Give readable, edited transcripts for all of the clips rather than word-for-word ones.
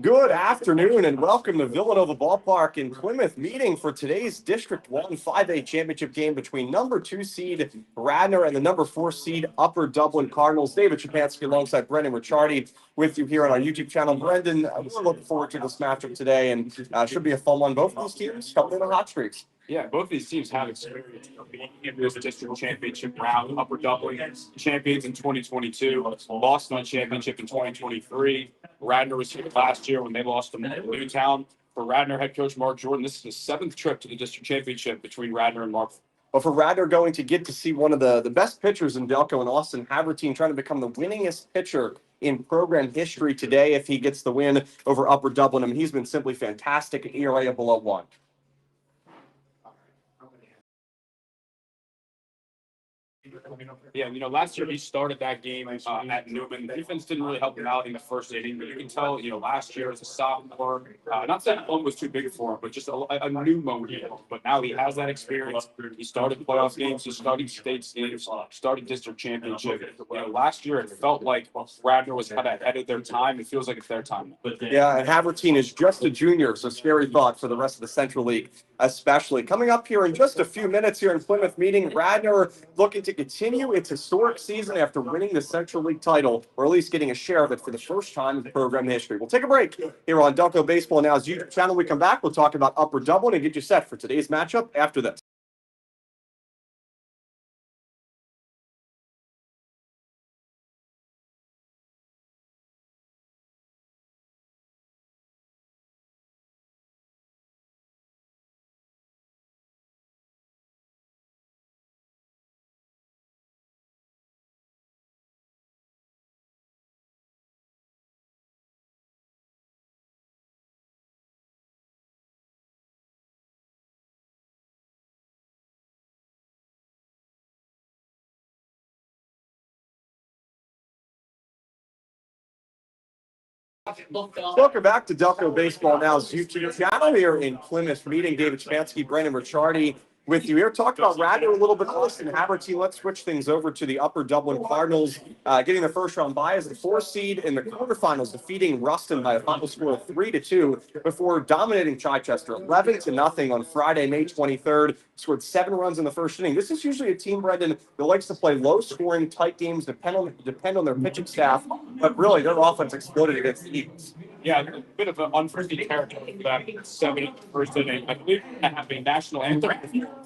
Good afternoon and welcome to Villanova Ballpark in Plymouth, meeting for today's District 1 5A championship game between number 2 seed Radnor and the number 4 seed Upper Dublin Cardinals. David Shapansky alongside Brendan Ricciardi with you here on our YouTube channel. Brendan, we're looking forward to this matchup today, and should be a fun one. Both of these teams coming in on hot streaks. Yeah, both of these teams have experience being in this district championship round. Upper Dublin champions in 2022, lost in the championship in 2023. Radnor was here last year when they lost to Newtown. For Radnor head coach Mark Jordan, this is his 7th trip to the district championship between Radnor and Mark. But for Radnor going to get to see one of the best pitchers in Delco and Austin Havertine trying to become the winningest pitcher in program history today if he gets the win over Upper Dublin. I mean, he's been simply fantastic, an ERA of below 1. Yeah, last year he started that game at Newman. The defense didn't really help him out in the first inning, but you can tell, last year as a sophomore, not that one was too big for him, but just a new mode. But now he has that experience. He started playoff games, he started state games, started district championship. Last year it felt like Radnor was kind of ahead of their time. It feels like it's their time. Yeah, and Havertine is just a junior, so scary thought for the rest of the Central League, especially. Coming up here in just a few minutes here in Plymouth meeting, Radnor looking to continue its historic season after winning the Central League title, or at least getting a share of it for the first time in program history. We'll take a break here on Delco Baseball Now's YouTube channel. When we come back, we'll talk about Upper Dublin and get you set for today's matchup after this. Welcome back to Delco Baseball Now's YouTube channel here in Plymouth meeting. David Shapansky, Brendan Ricciardi with you here. Talked about Radnor a little bit. Austin Havertine. Let's switch things over to the Upper Dublin Cardinals, getting the first round bye as the 4th seed in the quarterfinals, defeating Ruston by a final score of 3-2 before dominating Chichester 11-0 on Friday, May 23rd. Scored 7 runs in the first inning. This is usually a team, Brendan, that likes to play low-scoring, tight games, depend on their pitching staff, but really their offense exploded against the Eagles. Yeah, a bit of an unforeseen character for that 7th first inning. I believe we're gonna have a national anthem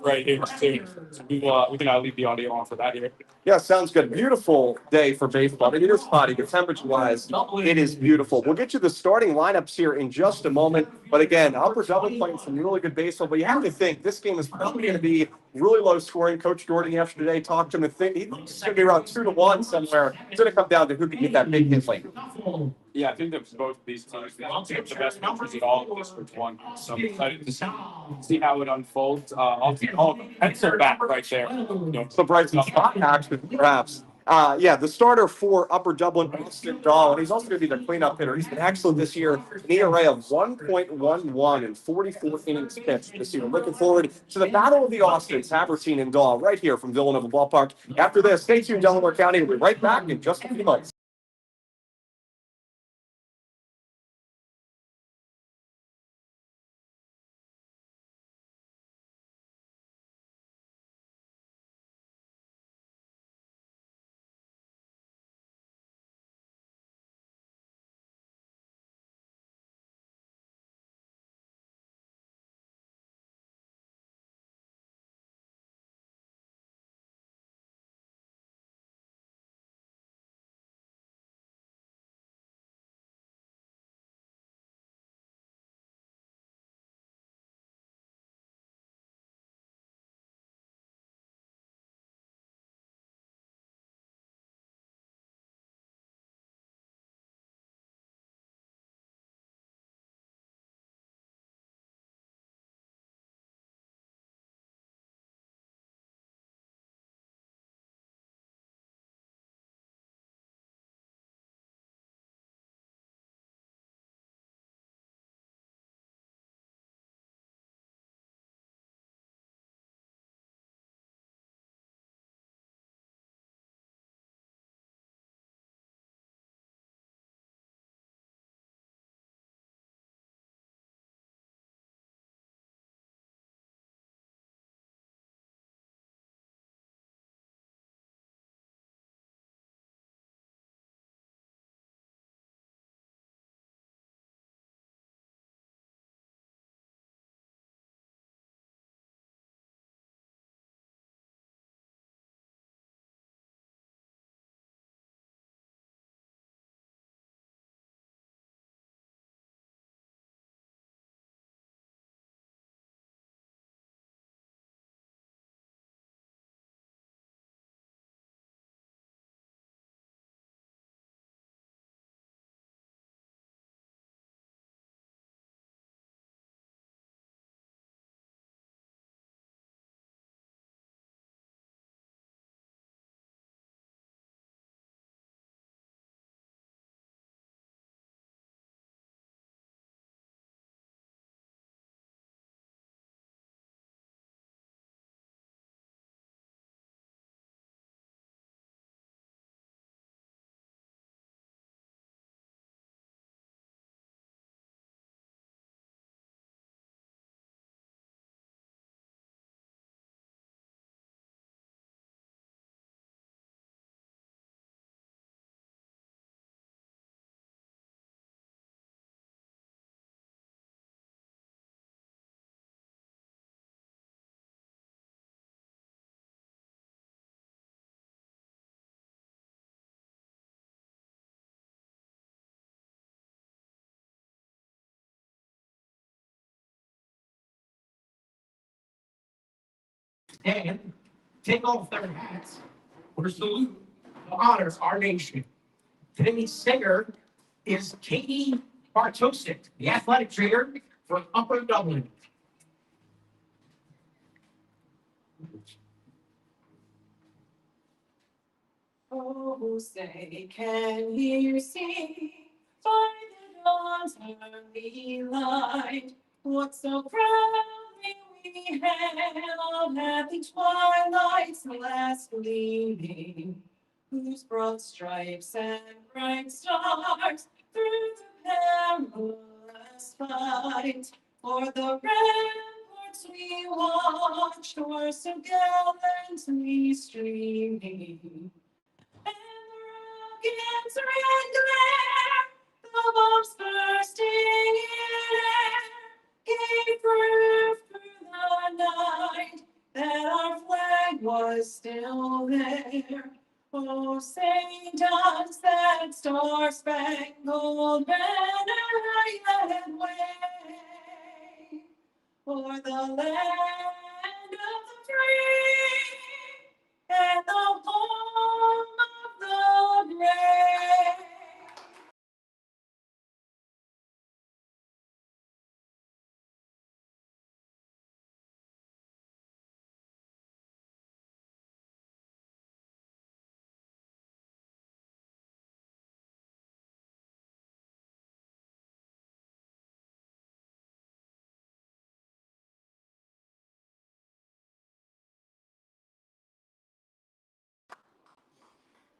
right here too. So we can leave the audio on for that here. Yeah, sounds good. Beautiful day for baseball. I mean, it is hot. Temperature-wise, it is beautiful. We'll get you the starting lineups here in just a moment. But again, Upper Dublin playing some really good baseball. But you have to think this game is probably going to be really low scoring. Coach Jordan yesterday talked to him and think he's going to be around 2-1 somewhere. It's going to come down to who can get that big hit late. Yeah, I think that both of these teams have the best numbers at all of District 1. So I'm excited to see how it unfolds. All heads are back right there. So Bryson spot action, perhaps. Yeah, the starter for Upper Dublin, Austin Dahl, and he's also going to be their cleanup hitter. He's been excellent this year, an ERA of 1.11 in 44 innings pitched this year. Looking forward to the battle of the Austins, Havertine and Dahl, right here from Villanova Ballpark. After this, stay tuned, Delaware County. We'll be right back in just a few months. And take off their hats or salute to honor our nation. Today's singer is Katie Bartosic, the athletic trainer for Upper Dublin. Oh, say, can you see by the dawn's early light what so proudly we hailed at the twilight's last gleaming, whose broad stripes and bright stars through the perilous fight for the ramparts we watched were so gallantly streaming. And the rocket's red glare, bombs bursting in air gave proof through the night that our flag was still there. Oh, say does that star-spangled banner yet wave for the land of the free and the home of the brave?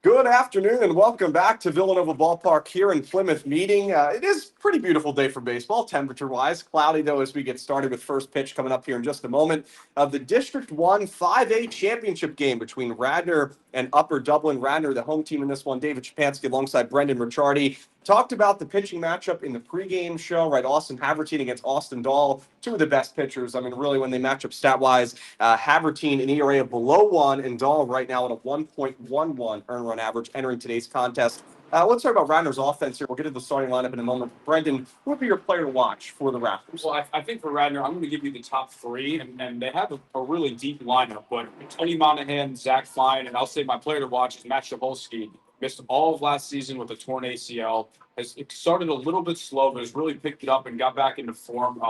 Good afternoon and welcome back to Villanova Ballpark here in Plymouth meeting. It is a pretty beautiful day for baseball, temperature-wise. Cloudy, though, as we get started with first pitch coming up here in just a moment of the District 1 5A championship game between Radnor and Upper Dublin. Radnor, the home team in this one, David Shapansky alongside Brendan Ricciardi. Talked about the pitching matchup in the pregame show, right? Austin Havertine against Austin Dahl, two of the best pitchers. I mean, really, when they match up stat-wise, Havertine an ERA of below 1 and Dahl right now at a 1.11 earned run average entering today's contest. Let's talk about Radnor's offense here. We'll get to the starting lineup in a moment. Brendan, who would be your player to watch for the Raptors? Well, I think for Radnor, I'm going to give you the top three, and they have a really deep lineup. But Tony Monahan, Zach Fine, and I'll say my player to watch is Matt Shabolsky. Missed all of last season with a torn ACL. It started a little bit slow, but has really picked it up and got back into form.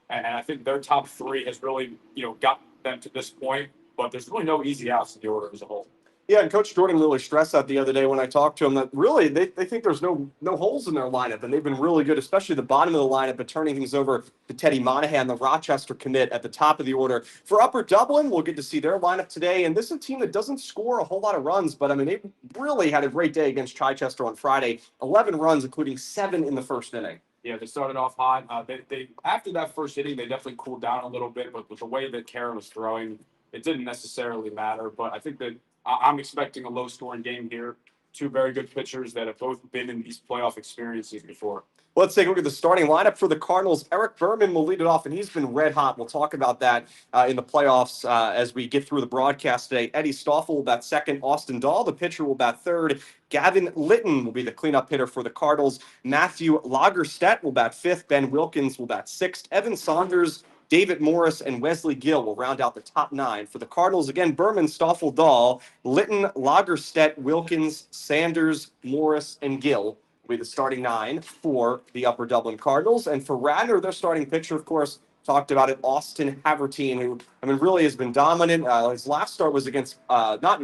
And I think their top three has really, got them to this point. But there's really no easy outs in the order as a whole. Yeah, and Coach Jordan really stressed that the other day when I talked to him, that really they think there's no holes in their lineup, and they've been really good, especially the bottom of the lineup, but turning things over to Teddy Monahan, the Rochester commit, at the top of the order. For Upper Dublin, we'll get to see their lineup today, and this is a team that doesn't score a whole lot of runs, but I mean, they really had a great day against Chichester on Friday, 11 runs, including 7 in the first inning. Yeah, they started off hot. They after that first inning, they definitely cooled down a little bit, but with the way that Karen was throwing, it didn't necessarily matter. But I think that I'm expecting a low-scoring game here. Two very good pitchers that have both been in these playoff experiences before. Let's take a look at the starting lineup for the Cardinals. Eric Berman will lead it off, and he's been red hot. We'll talk about that in the playoffs as we get through the broadcast today. Eddie Stoffel will bat second. Austin Dahl, the pitcher, will bat third. Gavin Litton will be the cleanup hitter for the Cardinals. Matthew Lagerstedt will bat fifth. Ben Wilkins will bat sixth. Evan Saunders, David Morris, and Wesley Gill will round out the top 9. For the Cardinals, again, Berman, Stoffel, Dahl, Litton, Lagerstedt, Wilkins, Sanders, Morris, and Gill will be the starting 9 for the Upper Dublin Cardinals. And for Radnor, their starting pitcher, of course, talked about it, Austin Havertine, who, I mean, really has been dominant. His last start was against, not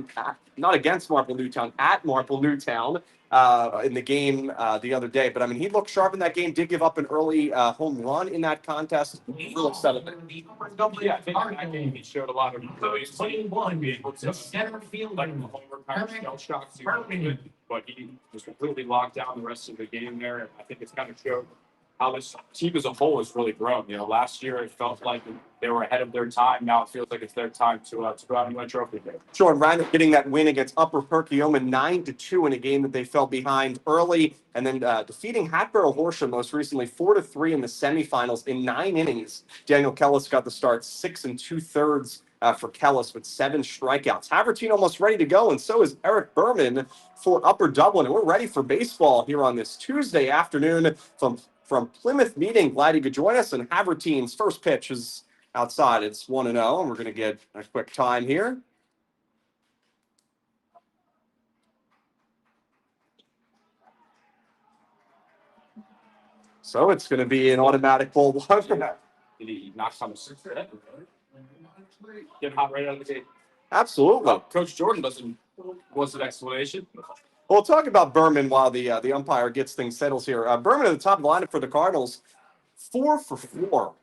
against Marple Newtown, at Marple Newtown. In the game the other day. But, I mean, he looked sharp in that game, did give up an early home run in that contest. Real settled it. Yeah, I think in that game he showed a lot of resilience. 21, Be able to, the center fielder. like the homer kind of shell shots, but he was completely locked down the rest of the game there. And I think it's kind of showed how this team as a whole has really grown. Last year it felt like they were ahead of their time. Now it feels like it's their time to go out and win a trophy. Sure, and Radnor getting that win against Upper Perkiomen 9-2 in a game that they fell behind early, and then defeating Hatboro Horsham most recently 4-3 in the semifinals in 9 innings. Daniel Kellis got the start, 6 2/3 for Kellis with 7 strikeouts. Havertine almost ready to go, and so is Eric Berman for Upper Dublin. And we're ready for baseball here on this Tuesday afternoon from Plymouth meeting. Glad you could join us. And Havertine's first pitch is outside. It's 1-0, and we're going to get a quick time here. So it's going to be an automatic ball one. Did he knock some six head? Get hot right out of the gate. Absolutely. Well, Coach Jordan what's an explanation? We'll talk about Berman while the umpire gets things settled here. Berman at the top of the lineup for the Cardinals, 4 for 4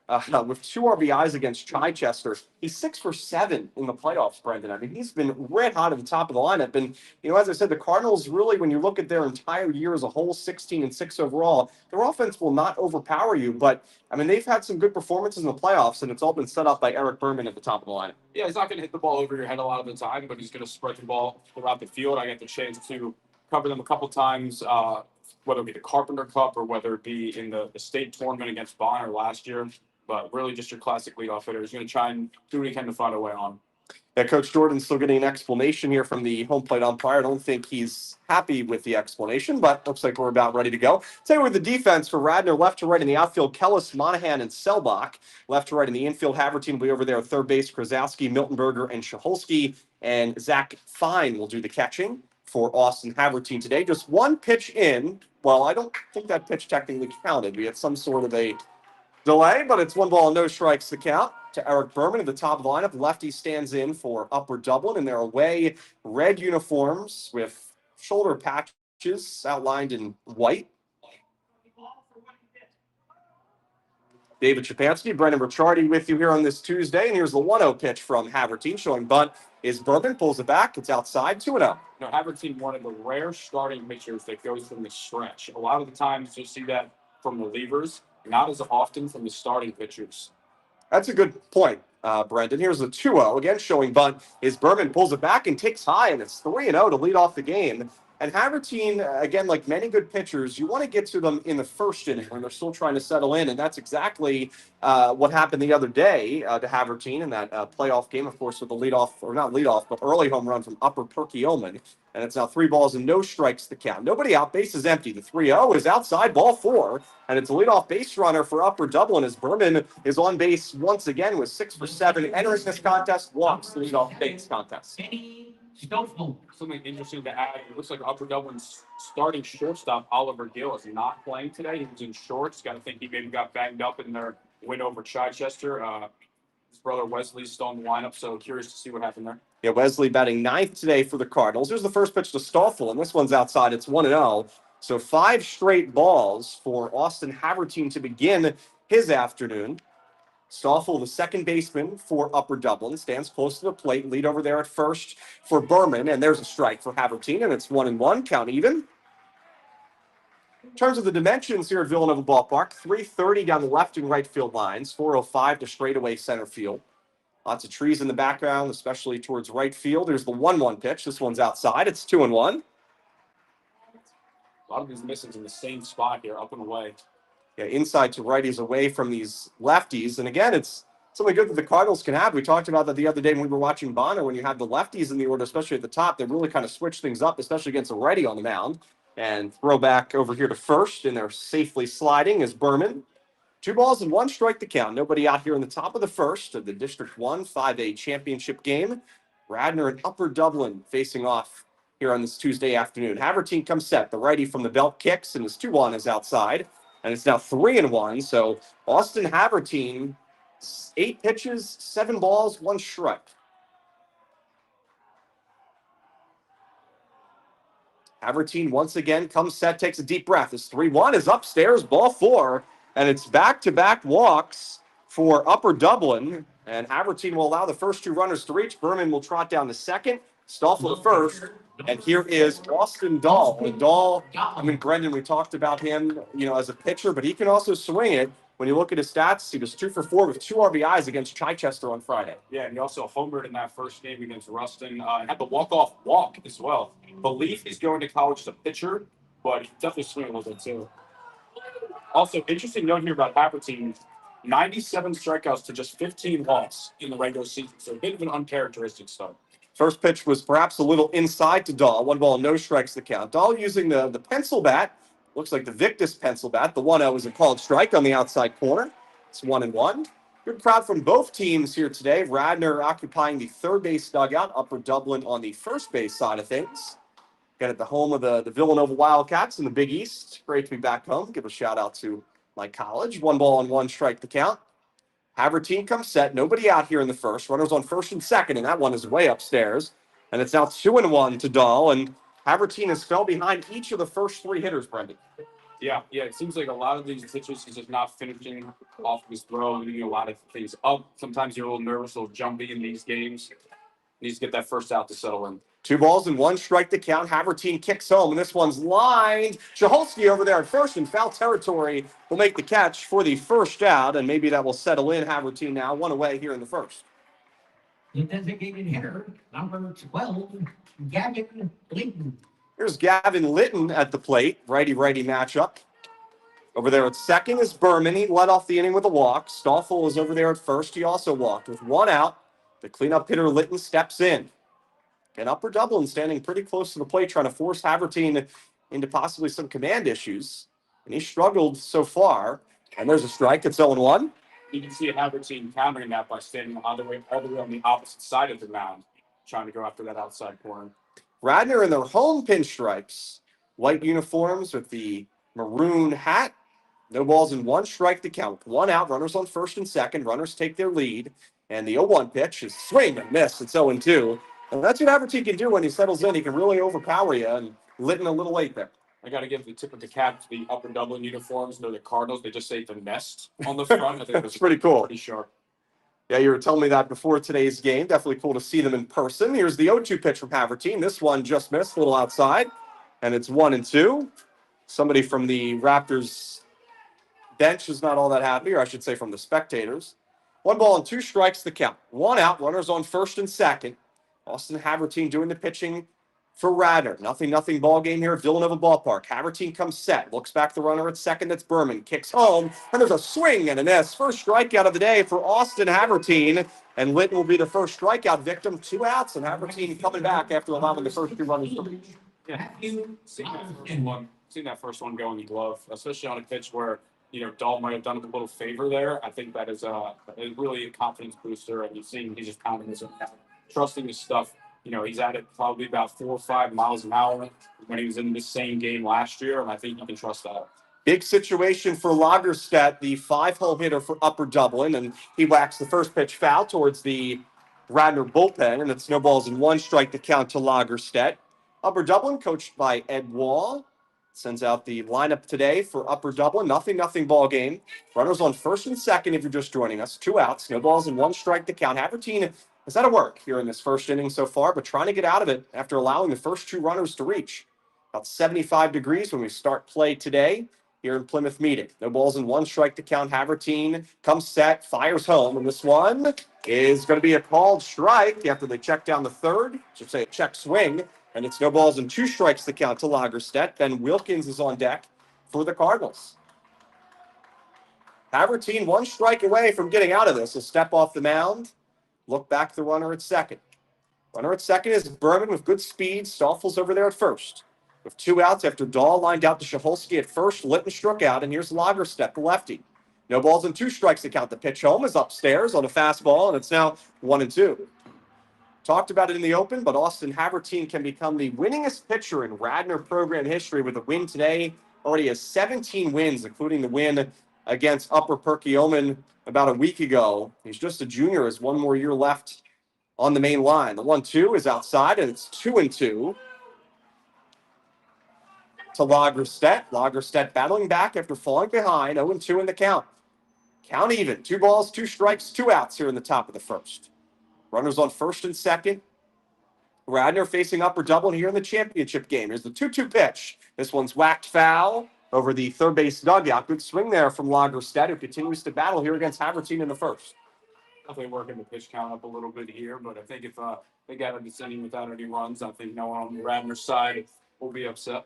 with 2 RBIs against Chichester. He's 6 for 7 in the playoffs, Brendan. I mean, he's been red hot at the top of the lineup. And, as I said, the Cardinals really, when you look at their entire year as a whole, 16-6 overall, their offense will not overpower you. But, I mean, they've had some good performances in the playoffs, and it's all been set up by Eric Berman at the top of the lineup. Yeah, he's not going to hit the ball over your head a lot of the time, but he's going to spread the ball throughout the field. I got the chance to cover them a couple times whether it be the Carpenter Cup or whether it be in the state tournament against Bonner last year. But really just your classic leadoff hitter. He's going to try and do what he can to find a way on. Yeah, Coach Jordan's still getting an explanation here from the home plate umpire. I don't think he's happy with the explanation, but looks like we're about ready to go. Tell you with the defense for Radnor, left to right in the outfield, Kellis, Monahan, and Selbach. Left to right in the infield, Havertine will be over there. Third base, Krasowski, Miltenberger, and Shaholski. And Zach Fine will do the catching for Austin Havertine today. Just one pitch in. Well, I don't think that pitch technically counted. We had some sort of a delay, but it's 1 ball, no strikes to count to Eric Berman at the top of the lineup. Lefty stands in for Upper Dublin in their away red uniforms with shoulder patches outlined in white. David Shapansky, Brendan Ricciardi with you here on this Tuesday. And here's the 1-0 pitch from Havertine showing bunt is Berman, pulls it back. It's outside, 2-0. Now, Havertine one of the rare starting pitchers that goes from the stretch. A lot of the times you'll see that from relievers, not as often from the starting pitchers. That's a good point, Brendan. Here's the 2-0. Again, showing bunt is Berman, pulls it back and takes high, and it's 3-0 to lead off the game. And Havertine, again, like many good pitchers, you want to get to them in the first inning when they're still trying to settle in, and that's exactly what happened the other day to Havertine in that playoff game, of course, with the leadoff, or not leadoff, but early home run from Upper Perkiomen. And it's now 3 balls and no strikes to count. Nobody out, base is empty. The 3-0 is outside, ball 4, and it's a leadoff base runner for Upper Dublin as Berman is on base once again with 6 for 7. Entering this contest, walks the leadoff base contest. Something interesting to add, it looks like Upper Dublin's starting shortstop, Oliver Gill, is not playing today. He was in shorts. Got to think he maybe got banged up in their win over Chichester. His brother Wesley's still in the lineup, so curious to see what happened there. Yeah, Wesley batting 9th today for the Cardinals. Here's the first pitch to Stoffel, and this one's outside. It's 1-0. So 5 straight balls for Austin Havertine to begin his afternoon. Stoffel, the second baseman for Upper Dublin, stands close to the plate. Lead over there at first for Berman, and there's a strike for Havertine, and it's 1-1, count even. In terms of the dimensions here at Villanova Ballpark, 330 down the left and right field lines, 405 to straightaway center field. Lots of trees in the background, especially towards right field. There's the 1-1 pitch. This one's outside. It's 2-1. A lot of these misses in the same spot here, up and away. Yeah, inside to righties away from these lefties. And again, it's something good that the Cardinals can have. We talked about that the other day when we were watching Bonner. When you have the lefties in the order, especially at the top, they really kind of switch things up, especially against a righty on the mound. And throw back over here to first, and they're safely sliding is Berman. 2 balls and 1 strike to count. Nobody out here in the top of the first of the District 1 5A championship game. Radnor and Upper Dublin facing off here on this Tuesday afternoon. Havertine comes set. The righty from the belt kicks, and his 2-1 is outside. And it's now 3-1. So Austin Havertine, 8 pitches, 7 balls, 1 strike. Havertine once again comes set, takes a deep breath. His 3-1 is upstairs, ball 4. And it's back-to-back walks for Upper Dublin. And Havertine will allow the first 2 runners to reach. Berman will trot down to second. Stoffel to first. And here is Austin Dahl. And Dahl, I mean, Brendan, we talked about him, as a pitcher, but he can also swing it. When you look at his stats, he was 2 for 4 with 2 RBIs against Chichester on Friday. Yeah, and he also homered in that first game against Ruston. Had the walk-off walk as well. Believe he's going to college as a pitcher, but he definitely swing a little bit too. Also, interesting note here about Havertine, 97 strikeouts to just 15 walks in the regular season. So a bit of an uncharacteristic start. First pitch was perhaps a little inside to Dahl. 1 ball, no strikes to count. Dahl using the pencil bat. Looks like the Victus pencil bat. The 1-0 is a called strike on the outside corner. It's 1-1. Good crowd from both teams here today. Radnor occupying the third base dugout. Upper Dublin on the first base side of things. Again, at the home of the Villanova Wildcats in the Big East. Great to be back home. Give a shout out to my college. 1 ball and 1 strike to count. Havertine comes set. Nobody out here in the first. Runners on first and second, and that one is way upstairs. And it's now 2-1 to Dahl. And Havertine has fell behind each of the first 3 hitters, Brendan. Yeah. It seems like a lot of these pitches, he's just not finishing off his throw, leaving a lot of things up. Sometimes you're a little nervous, a little jumpy in these games. Needs to get that first out to settle in. 2 balls and 1 strike to count. Havertine kicks home, and this one's lined. Shaholski over there at first in foul territory will make the catch for the first out, and maybe that will settle in Havertine now. 1 away here in the first. The designated hitter, number 12, Gavin Linton. Here's Gavin Litton at the plate, righty-righty matchup. Over there at second is Berman. He led off the inning with a walk. Stoffel is over there at first. He also walked. With one out, the cleanup hitter Litton steps in. And Upper Dublin standing pretty close to the plate, trying to force Havertine into possibly some command issues. And he struggled so far. And there's a strike. It's 0-1. You can see Havertine countering that by standing all the way on the opposite side of the mound, trying to go after that outside corner. Radnor in their home pinstripes, white uniforms with the maroon hat. No balls and one strike to count. One out, runners on first and second. Runners take their lead. And the 0-1 pitch is swing and miss. It's 0-2. And that's what Havertine can do when he settles in. He can really overpower you, and Litton a little late there. I got to give the tip of the cap to the Upper Dublin uniforms. They're the Cardinals. They just say the nest on the front. I think That's pretty cool. Pretty sharp. Yeah, you were telling me that before today's game. Definitely cool to see them in person. Here's the 0-2 pitch from Havertine. This one just missed, a little outside. And it's 1-2. Somebody from the Raptors bench is not all that happy, or I should say from the spectators. 1 ball and 2 strikes to count. 1 out, runners on first and second. Austin Havertine doing the pitching for Radnor. 0-0 ball game here at Villanova Ballpark. Havertine comes set, looks back the runner at second. That's Berman. Kicks home, and there's a swing and a miss. First strikeout of the day for Austin Havertine, and Litton will be the first strikeout victim. 2 outs, and Havertine coming back after allowing the first 2 runners to reach. Yeah, seen that first one go in the glove, especially on a pitch where Dahl might have done a little favor there. I think that is really a confidence booster, and he's just pounding his own out, trusting his stuff. He's at it probably about 4 or 5 miles an hour when he was in the same game last year, and I think you can trust that. Big situation for Lagerstedt, the 5-hole hitter for Upper Dublin, and he whacks the first pitch foul towards the Radnor bullpen, and it's no balls and 1 strike to count to Lagerstedt. Upper Dublin, coached by Ed Wall, sends out the lineup today for Upper Dublin. 0-0 ball game. Runners on first and second if you're just joining us. 2 outs, no balls and 1 strike to count. Havertine has had to work here in this first inning so far, but trying to get out of it after allowing the first 2 runners to reach. About 75 degrees when we start play today here in Plymouth Meeting. No balls and 1 strike to count. Havertine comes set, fires home, and this one is going to be a called strike after they check down the third. I should say a check swing, and it's no balls and 2 strikes to count to Lagerstedt. Ben Wilkins is on deck for the Cardinals. Havertine 1 strike away from getting out of this. A step off the mound. Look back the runner at second. Runner at second is Berman with good speed. Stoffel's over there at first. With 2 outs after Dahl lined out to Shaholski at first, Litton struck out, and here's Lagerstedt, the lefty. No balls and 2 strikes to count. The pitch home is upstairs on a fastball, and it's now 1-2. Talked about it in the open, but Austin Havertine can become the winningest pitcher in Radnor program history with a win today. Already has 17 wins, including the win against Upper Perkiomen about a week ago. He's just a junior, has 1 more year left on the main line. The 1-2 is outside, and it's 2-2 to Lagerstedt. Lagerstedt battling back after falling behind. 0-2 in the count. Count even. 2 balls, 2 strikes, 2 outs here in the top of the first. Runners on first and second. Radnor facing Upper Dublin here in the championship game. Here's the 2-2 pitch. This one's whacked foul over the third base dugout. Good swing there from Lagerstedt, who continues to battle here against Havertine in the first. Definitely working the pitch count up a little bit here, but I think if they got a descending without any runs, I think no one on the Radnor side will be upset.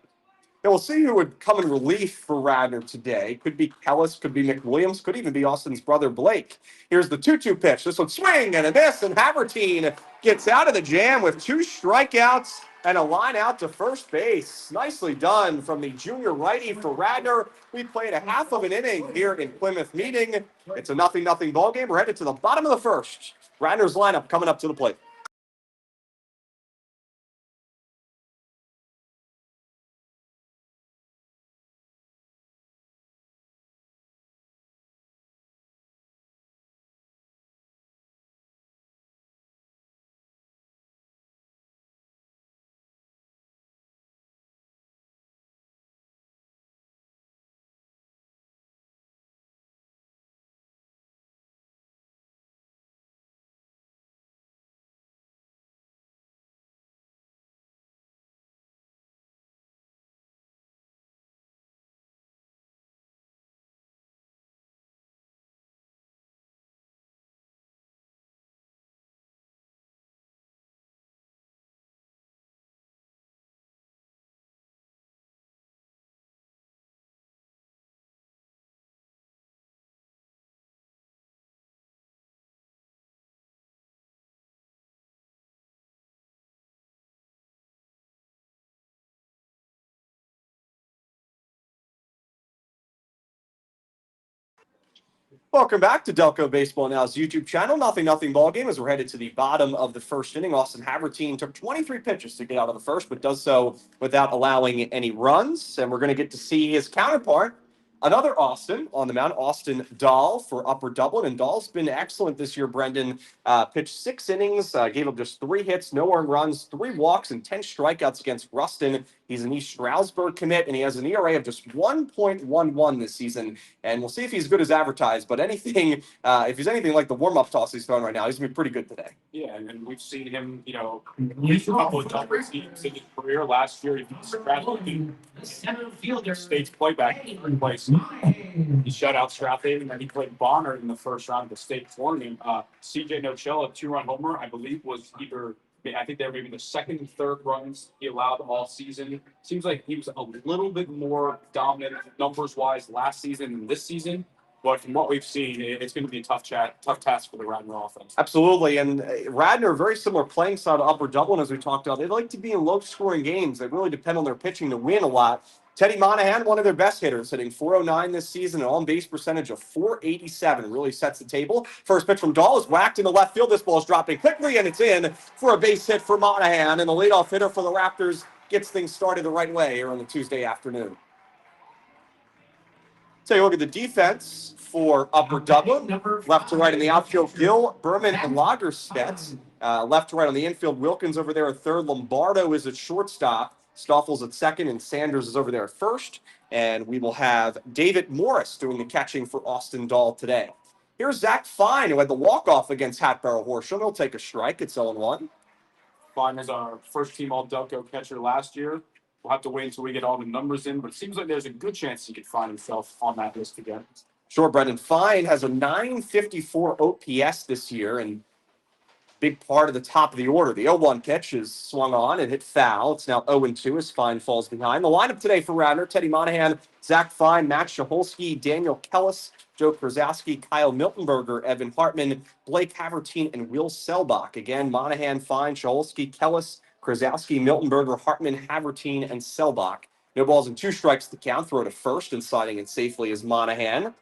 Yeah, we'll see who would come in relief for Radnor today. Could be Kellis, could be McWilliams, could even be Austin's brother Blake. Here's the 2-2 pitch. This one swing and a miss, and Havertine gets out of the jam with 2 strikeouts and a line out to first base. Nicely done from the junior righty for Radnor. We played a half of an inning here in Plymouth Meeting. It's a 0-0 ball game. We're headed to the bottom of the first. Radnor's lineup coming up to the plate. Welcome back to Delco Baseball Now's YouTube channel. Nothing ball game as we're headed to the bottom of the first inning. Austin Havertine took 23 pitches to get out of the first, but does so without allowing any runs. And we're going to get to see his counterpart, another Austin on the mound, Austin Dahl for Upper Dublin. And Dahl's been excellent this year, Brendan. Pitched 6 innings, gave up just 3 hits, no earned runs, 3 walks, and 10 strikeouts against Ruston. He's an East Stroudsburg commit, and he has an ERA of just 1.11 this season. And we'll see if he's good as advertised. But anything, if he's anything like the warm-up toss he's throwing right now, he's going to be pretty good today. Yeah, and we've seen him, he's a couple of double teams in his career. Last year, he The center fielder. state's playback place. He shut out Strathaven, and he played Bonner in the first round of the state tournament. CJ Nocella, 2-run homer, I believe, I think they were maybe the second and third runs he allowed all season. Seems like he was a little bit more dominant numbers-wise last season than this season. But from what we've seen, it's going to be a tough task for the Radnor offense. Absolutely. And Radnor, very similar playing style to Upper Dublin, as we talked about. They like to be in low-scoring games. They really depend on their pitching to win a lot. Teddy Monahan, one of their best hitters, hitting .409 this season, an on-base percentage of .487. Really sets the table. First pitch from Dahl is whacked in the left field. This ball is dropping quickly, and it's in for a base hit for Monahan. And the leadoff hitter for the Raptors gets things started the right way here on the Tuesday afternoon. Take a look at the defense for Upper Dublin. Left to right in the outfield, Gill, Berman, and Lagerstedt. Left to right on the infield, Wilkins over there at third. Lombardo is at shortstop. Stoffel's at second, and Sanders is over there at first. And we will have David Morris doing the catching for Austin Dahl today. Here's Zach Fine, who had the walk-off against Hatboro Horsham. He'll take a strike. It's 0-1. Fine was our first-team All-Delco catcher last year. We'll have to wait until we get all the numbers in, but it seems like there's a good chance he could find himself on that list again. Sure, Brendan. Fine has a .954 OPS this year, and big part of the top of the order. The 0-1 pitch is swung on and hit foul. It's now 0-2 as Fine falls behind. The lineup today for Radnor: Teddy Monahan, Zach Fine, Matt Shaholski, Daniel Kellis, Joe Krasowski, Kyle Miltenberger, Evan Hartman, Blake Havertine, and Will Selbach. Again, Monahan, Fine, Shaholski, Kellis, Krasowski, Miltenberger, Hartman, Havertine, and Selbach. No balls and 2 strikes to count. Throw to first, and sliding in safely is Monahan.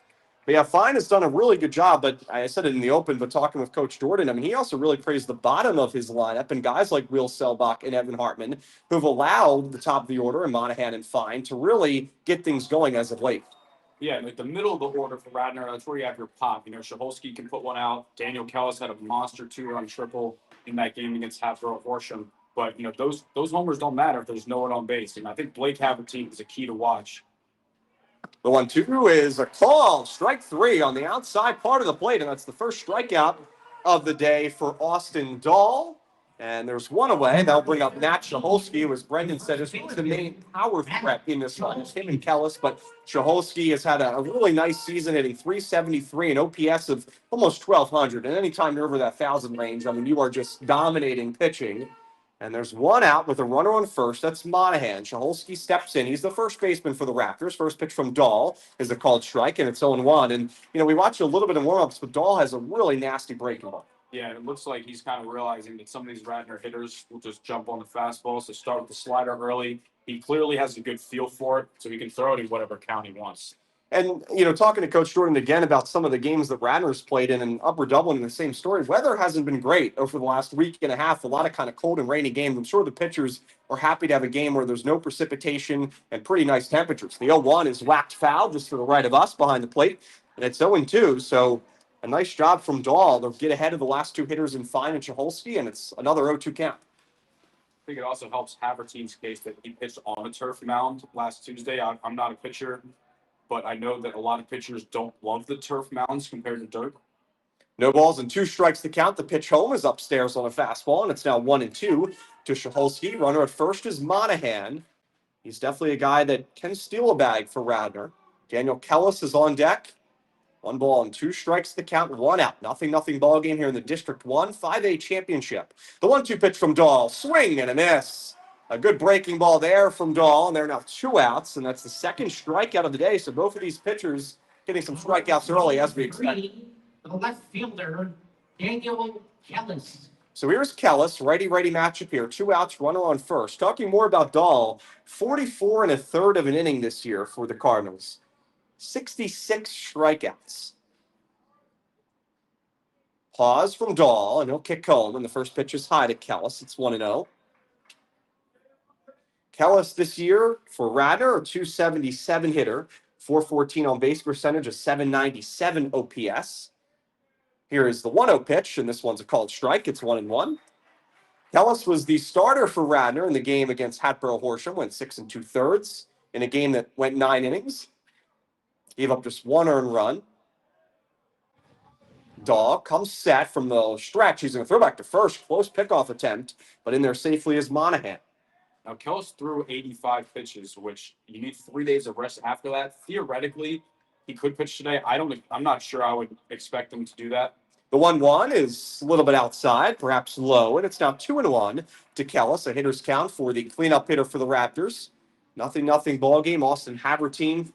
But yeah, Fine has done a really good job, but I said it in the open, but talking with Coach Jordan, I mean, he also really praised the bottom of his lineup and guys like Will Selbach and Evan Hartman, who've allowed the top of the order and Monahan and Fine to really get things going as of late. Yeah, like the middle of the order for Radnor, that's where you have your pop. Shaholski can put one out. Daniel Kellis had a monster 2-run triple in that game against Hatboro Horsham. But, those homers don't matter if there's no one on base. And I think Blake Havertine is a key to watch. The 1-2 is a call. Strike 3 on the outside part of the plate, and that's the first strikeout of the day for Austin Dahl. And there's one away. That'll bring up Nat Shaholski, who, as Brendan said, is the main power threat in this run. It's him and Kellis, but Shaholski has had a really nice season, hitting .373, an OPS of almost 1,200. And anytime you're over that 1,000 range, I mean, you are just dominating pitching. And there's one out with a runner on first. That's Monahan. Shaholski steps in. He's the first baseman for the Raptors. First pitch from Dahl is a called strike, and it's 0-1. And, we watched a little bit of warm-ups, but Dahl has a really nasty breaking ball. Yeah, it looks like he's kind of realizing that some of these Radnor hitters will just jump on the fastball. So start with the slider early. He clearly has a good feel for it, so he can throw it in whatever count he wants. And, talking to Coach Jordan again about some of the games that Radnor's played in and Upper Dublin in the same story, weather hasn't been great over the last week and a half. A lot of kind of cold and rainy games. I'm sure the pitchers are happy to have a game where there's no precipitation and pretty nice temperatures. The 0-1 is whacked foul just to the right of us behind the plate, and it's 0-2. So a nice job from Dahl to get ahead of the last 2 hitters in Fine and Shaholski, and it's another 0-2 count. I think it also helps Havertine's case that he pitched on a turf mound last Tuesday. I'm not a pitcher, but I know that a lot of pitchers don't love the turf mounds compared to dirt. No balls and 2 strikes to count. The pitch home is upstairs on a fastball, and it's now 1-2 to Shaholski. Runner at first is Monahan. He's definitely a guy that can steal a bag for Radnor. Daniel Kellis is on deck. 1 ball and 2 strikes to count, 1 out. Nothing ball game here in the District 1 5A championship. The 1-2 pitch from Dahl. Swing and a miss. A good breaking ball there from Dahl, and they're now 2 outs, and that's the second strikeout of the day. So both of these pitchers getting some strikeouts early, as we expect. The left fielder, Daniel Kellis. So here's Kellis, righty-righty matchup here. 2 outs, runner on first. Talking more about Dahl, 44 1/3 of an inning this year for the Cardinals. 66 strikeouts. Pause from Dahl, and he'll kick home, and the first pitch is high to Kellis. It's 1-0. Kellis this year for Radnor, a 277 hitter, 414 on base percentage, a 797 OPS. Here is the 1-0 pitch, and this one's a called strike. It's 1-1. Kellis was the starter for Radnor in the game against Hatboro Horsham, went 6 2/3 in a game that went 9 innings. Gave up just 1 earned run. Dahl comes set from the stretch. He's going to throw back to first. Close pickoff attempt, but in there safely is Monahan. Now, Kellis threw 85 pitches, which you need 3 days of rest after that. Theoretically, he could pitch today. I'm not sure I would expect him to do that. The 1-1 is a little bit outside, perhaps low, and it's now 2-1 to Kellis, a hitter's count for the cleanup hitter for the Raptors. 0-0 ball game. Austin Havertine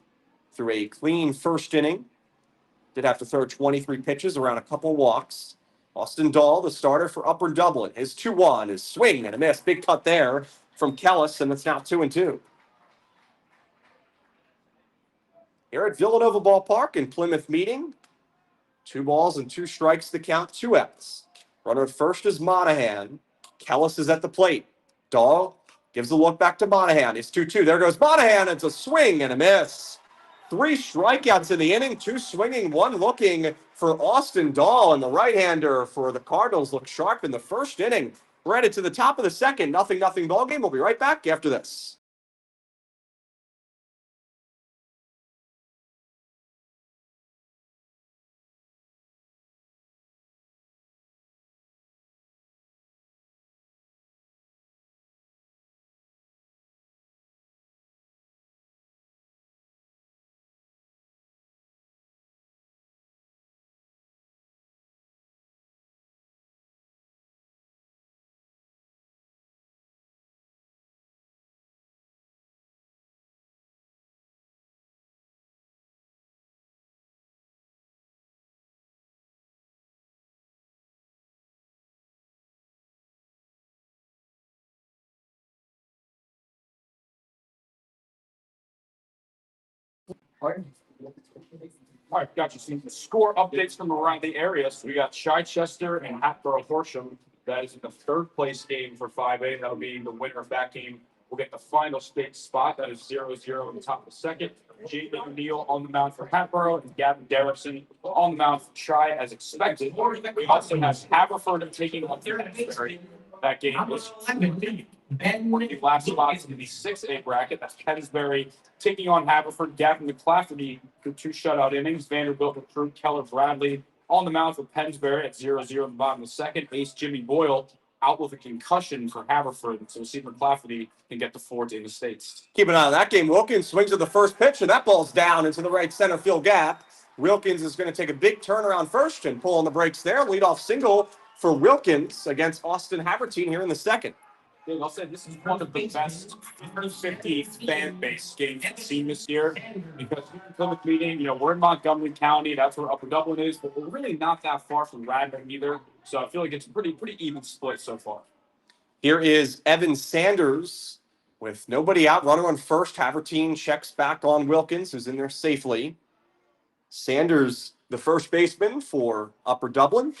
threw a clean first inning. Did have to throw 23 pitches, around a couple walks. Austin Dahl, the starter for Upper Dublin. His 2-1 is swing and a miss. Big cut there from Kellis, and it's now 2-2. Here at Villanova Ballpark in Plymouth meeting, 2 balls and 2 strikes to count, 2 outs. Runner at first is Monahan. Kellis is at the plate. Dahl gives a look back to Monahan. It's 2-2. There goes Monahan. It's a swing and a miss. 3 strikeouts in the inning, 2 swinging, 1 looking for Austin Dahl, and the right-hander for the Cardinals looked sharp in the first inning. We're headed to the top of the second. 0-0 ball game. We'll be right back after this. All right, got you. Some score updates from around the area. So we got Chichester and Hatboro Horsham. That is in the 3rd place game for 5A. That'll be the winner of that game. We'll get the final state spot. That is 0-0 in the top of the second. Jamie O'Neill on the mound for Hatboro and Gavin Derrickson on the mound for Chi as expected. We also have Haverford taking on Pennsbury. That game was the last spot in the 6A bracket. That's Pennsbury taking on Haverford. Gavin McClafferty for 2 shutout innings. Vanderbilt recruit Keller Bradley on the mound for Pennsbury at 0-0 in the bottom of the second. Ace Jimmy Boyle out with a concussion for Haverford. So see if McClafferty can get the Fords in the States. Keep an eye on that game. Wilkins swings at the first pitch, and that ball's down into the right center field gap. Wilkins is going to take a big turnaround first and pull on the brakes there. Leadoff single for Wilkins against Austin Havertine here in the second. Yeah, I'll say this is one of the best 50 fan base games I've seen this year because Plymouth meeting, we're in Montgomery County. That's where Upper Dublin is, but we're really not that far from Radnor either. So I feel like it's a pretty even split so far. Here is Evan Sanders with nobody out, runner on first. Havertine checks back on Wilkins, who's in there safely. Sanders, the first baseman for Upper Dublin.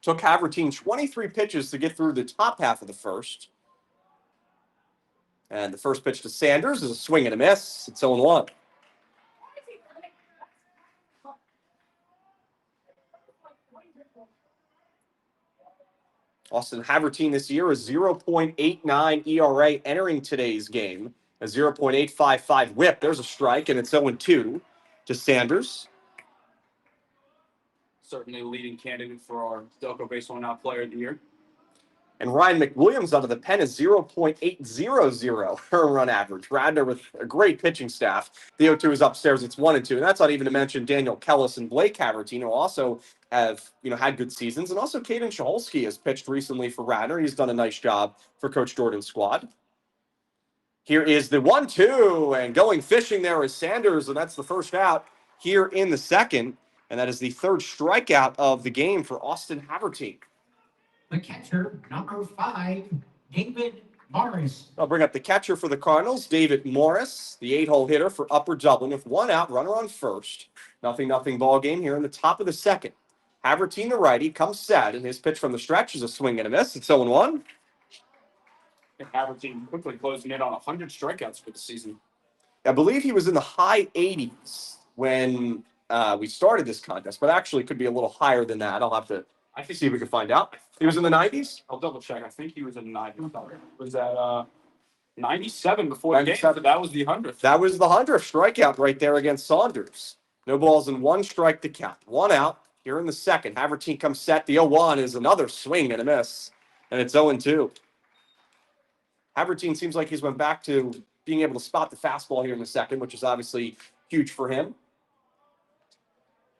Took Havertine 23 pitches to get through the top half of the first. And the first pitch to Sanders is a swing and a miss. It's 0-1. Austin Havertine this year is 0.89 ERA entering today's game. A 0.855 whip. There's a strike, and it's 0-2 to Sanders. Certainly a leading candidate for our Delco Baseball Now Player of the Year. And Ryan McWilliams out of the pen is 0.800 earned run average. Radnor with a great pitching staff. The 0-2 is upstairs. It's 1-2. And that's not even to mention Daniel Kellis and Blake Havertine, who also have had good seasons. And also Caden Shaholsky has pitched recently for Radnor. He's done a nice job for Coach Jordan's squad. Here is the 1-2. And going fishing there is Sanders. And that's the first out here in the second. And that is the 3rd strikeout of the game for Austin Havertine. The catcher, number 5, David Morris. I'll bring up the catcher for the Cardinals, David Morris, the 8-hole hitter for Upper Dublin with 1 out, runner on first. 0-0 ball game here in the top of the second. Havertine, the righty, comes set, and his pitch from the stretch is a swing and a miss. It's 0-1. Havertine quickly closing in on 100 strikeouts for the season. I believe he was in the high 80s when we started this contest, but actually could be a little higher than that. I'll have to see if we can find out. He was in the 90s? I'll double check. I think he was in 90. Was that 97 before the 97. game? That was the 100th. That was the 100th strikeout right there against Saunders. No balls and one strike to count. One out here in the second. Havertine comes set. The 0-1 is another swing and a miss, and it's 0-2. Havertine seems like he's went back to being able to spot the fastball here in the second, which is obviously huge for him.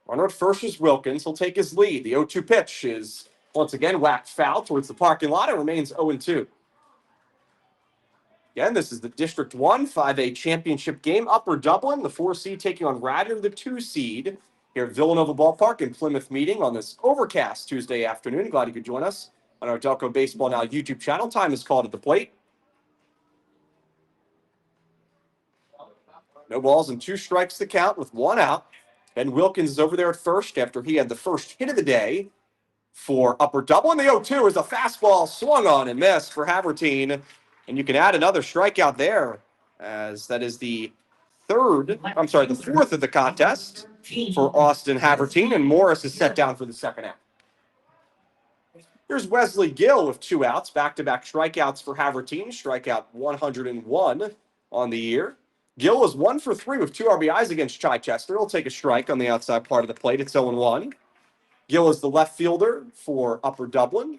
Runner at first is Wilkins. He'll take his lead. The 0-2 pitch is once again whacked foul towards the parking lot. It remains 0-2. Again, this is the District 1 5A championship game. Upper Dublin, the 4 seed, taking on Radnor, the 2 seed, here at Villanova Ballpark in Plymouth meeting on this overcast Tuesday afternoon. Glad you could join us on our Delco Baseball Now YouTube channel. Time is called at the plate. No balls and 2 strikes to count with 1 out. Ben Wilkins is over there at first after he had the first hit of the day for Upper Dublin. The 0-2 is a fastball swung on and missed for Havertine. And you can add another strikeout there, as that is the fourth of the contest for Austin Havertine, and Morris is set down for the second out. Here's Wesley Gill with 2 outs, back-to-back strikeouts for Havertine, strikeout 101 on the year. Gill is 1 for 3 with 2 RBIs against Chichester. He'll take a strike on the outside part of the plate. It's 0-1. Gill is the left fielder for Upper Dublin.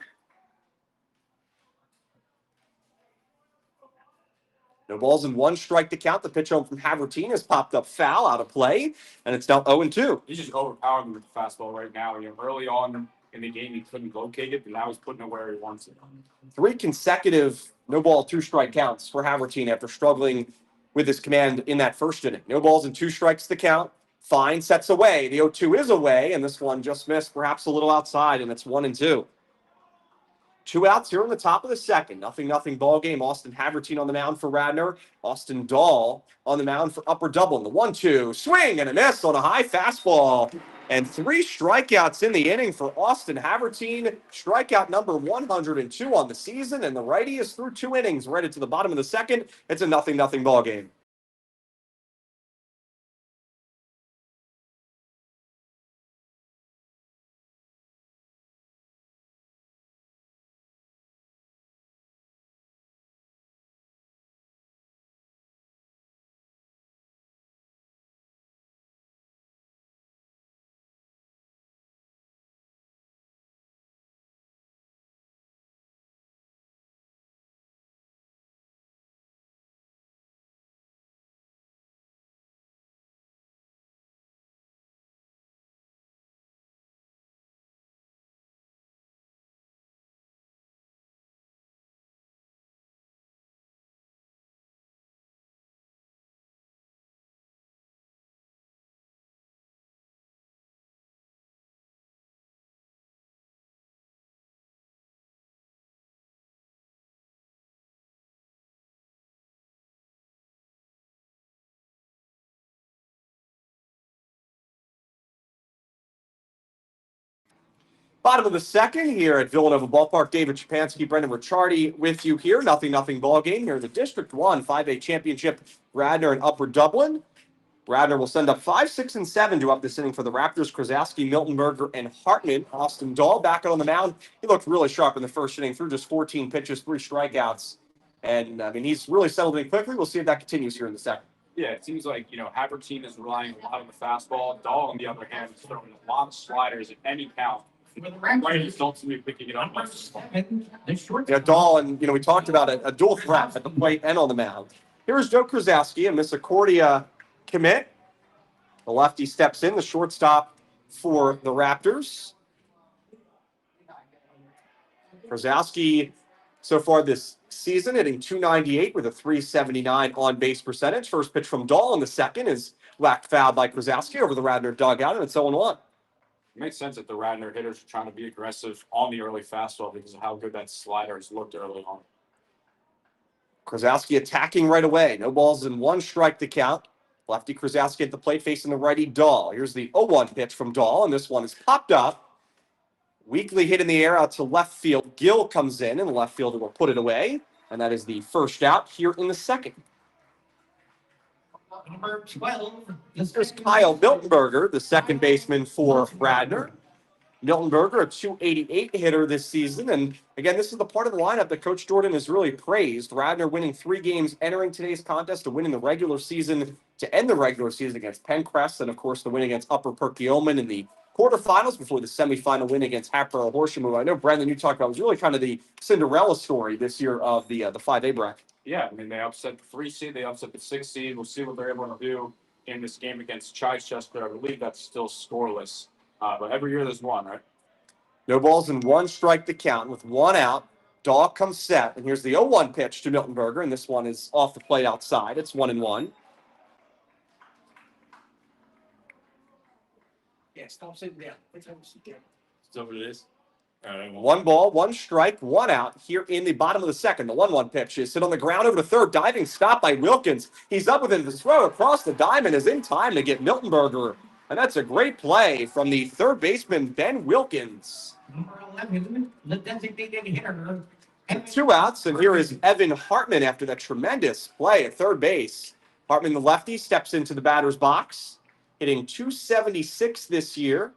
No balls and 1 strike to count. The pitch home from Havertine has popped up foul, out of play, and it's now 0-2. He's just overpowering with the fastball right now. Early on in the game, he couldn't locate it, but now he's putting it where he wants it. 3 consecutive no ball, 2 strike counts for Havertine after struggling with his command in that first inning. No balls and 2 strikes to count. Fine sets away. The 0-2 is away, and this one just missed, perhaps a little outside, and it's 1-2. 2 outs here in the top of the second. 0-0 ball game. Austin Havertine on the mound for Radnor. Austin Dahl on the mound for Upper Dublin. The 1-2 swing and a miss on a high fastball. And 3 strikeouts in the inning for Austin Havertine. Strikeout number 102 on the season. And the righty is through 2 innings. Right to the bottom of the second. It's a 0-0 ball game. Bottom of the second here at Villanova Ballpark. David Shapansky, Brendan Ricciardi with you here. 0-0 ball game here in the District 1 5A championship. Radnor and Upper Dublin. Radnor will send up 5, 6, and 7 to up this inning for the Raptors. Krasowski, Miltenberger, and Hartman. Austin Dahl back on the mound. He looked really sharp in the first inning, threw just 14 pitches, 3 strikeouts. And, he's really settled in quickly. We'll see if that continues here in the second. Yeah, it seems like, Havertine is relying a lot on the fastball. Dahl, on the other hand, is throwing a lot of sliders at any count. Right, don't seem to be picking it up. Yeah, Dahl, and, we talked about a dual threat at the plate and on the mound. Here's Joe Krasowski, a Misericordia commit. The lefty steps in, the shortstop for the Raptors. Krasowski, so far this season, hitting .298 with a .379 on-base percentage. First pitch from Dahl in the second is whacked foul by Krasowski over the Radnor dugout, and it's 0-1. It makes sense that the Radnor hitters are trying to be aggressive on the early fastball because of how good that slider has looked early on. Krasowski attacking right away. No balls and 1 strike to count. Lefty Krasowski at the plate facing the righty Dahl. Here's the 0-1 pitch from Dahl, and this one is popped up Weakly hit in the air out to left field. Gill comes in, and the left fielder will put it away. And that is the first out here in the second. Number 12. Here's Kyle Miltenberger, the second baseman for Radnor. Miltenberger, a 288 hitter this season. And again, this is the part of the lineup that Coach Jordan has really praised. Radnor winning 3 games entering today's contest to win in the regular season, to end the regular season against Pencrest, and of course the win against Upper Perkiomen in the quarterfinals before the semifinal win against Hatboro Horsham, who I know, Brendan, you talked about was really kind of the Cinderella story this year of the 5A bracket. Yeah, I mean, they upset the 3 seed, they upset the 6 seed. We'll see what they're able to do in this game against Chichester. I believe that's still scoreless. But every year there's one, right? No balls and 1 strike to count with 1 out. Dahl comes set, and here's the 0-1 pitch to Miltenberger, and this one is off the plate outside. It's 1-1. Yeah, stop sitting down. Let's have a seat down. Is that what it is? 1 ball, 1 strike, 1 out here in the bottom of the second. The 1-1 pitch is hit on the ground over to third. Diving stop by Wilkins. He's up within the throw across the diamond, is in time to get Miltenberger. And that's a great play from the third baseman, Ben Wilkins. Number 11, the designated hitter. 2 outs, and here is Evan Hartman after that tremendous play at third base. Hartman, the lefty, steps into the batter's box, hitting .276 this year,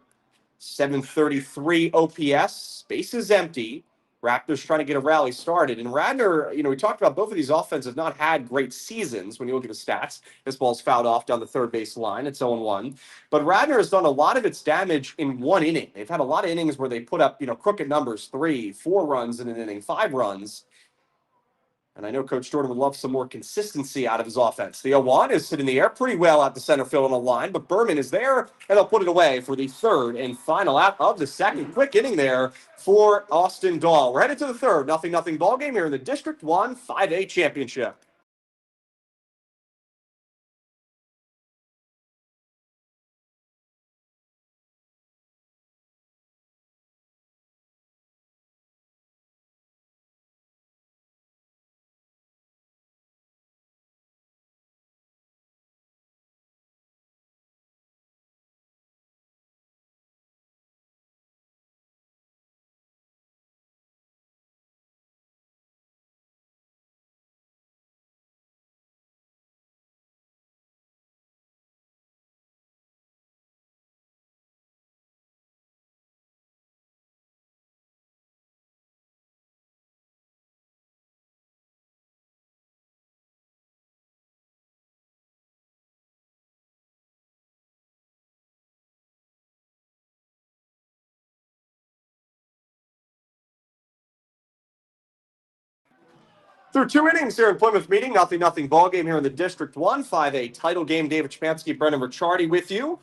733 OPS. Base is empty. Raptors trying to get a rally started. And Radnor, we talked about both of these offenses have not had great seasons when you look at the stats. This ball's fouled off down the third base line. It's 0-1. But Radnor has done a lot of its damage in 1 inning. They've had a lot of innings where they put up, crooked numbers, 3, 4 runs in an inning, 5 runs. And I know Coach Jordan would love some more consistency out of his offense. The 0-1 is hit in the air pretty well out the center field on the line, but Berman is there, and they'll put it away for the third and final out of the second. Quick inning there for Austin Dahl. We're headed to the third. 0-0 ball game here in the District 1 5A Championship. Through 2 innings here in Plymouth meeting, 0-0 ball game here in the District 1 5A title game. David Chapansky, Brendan Ricciardi with you.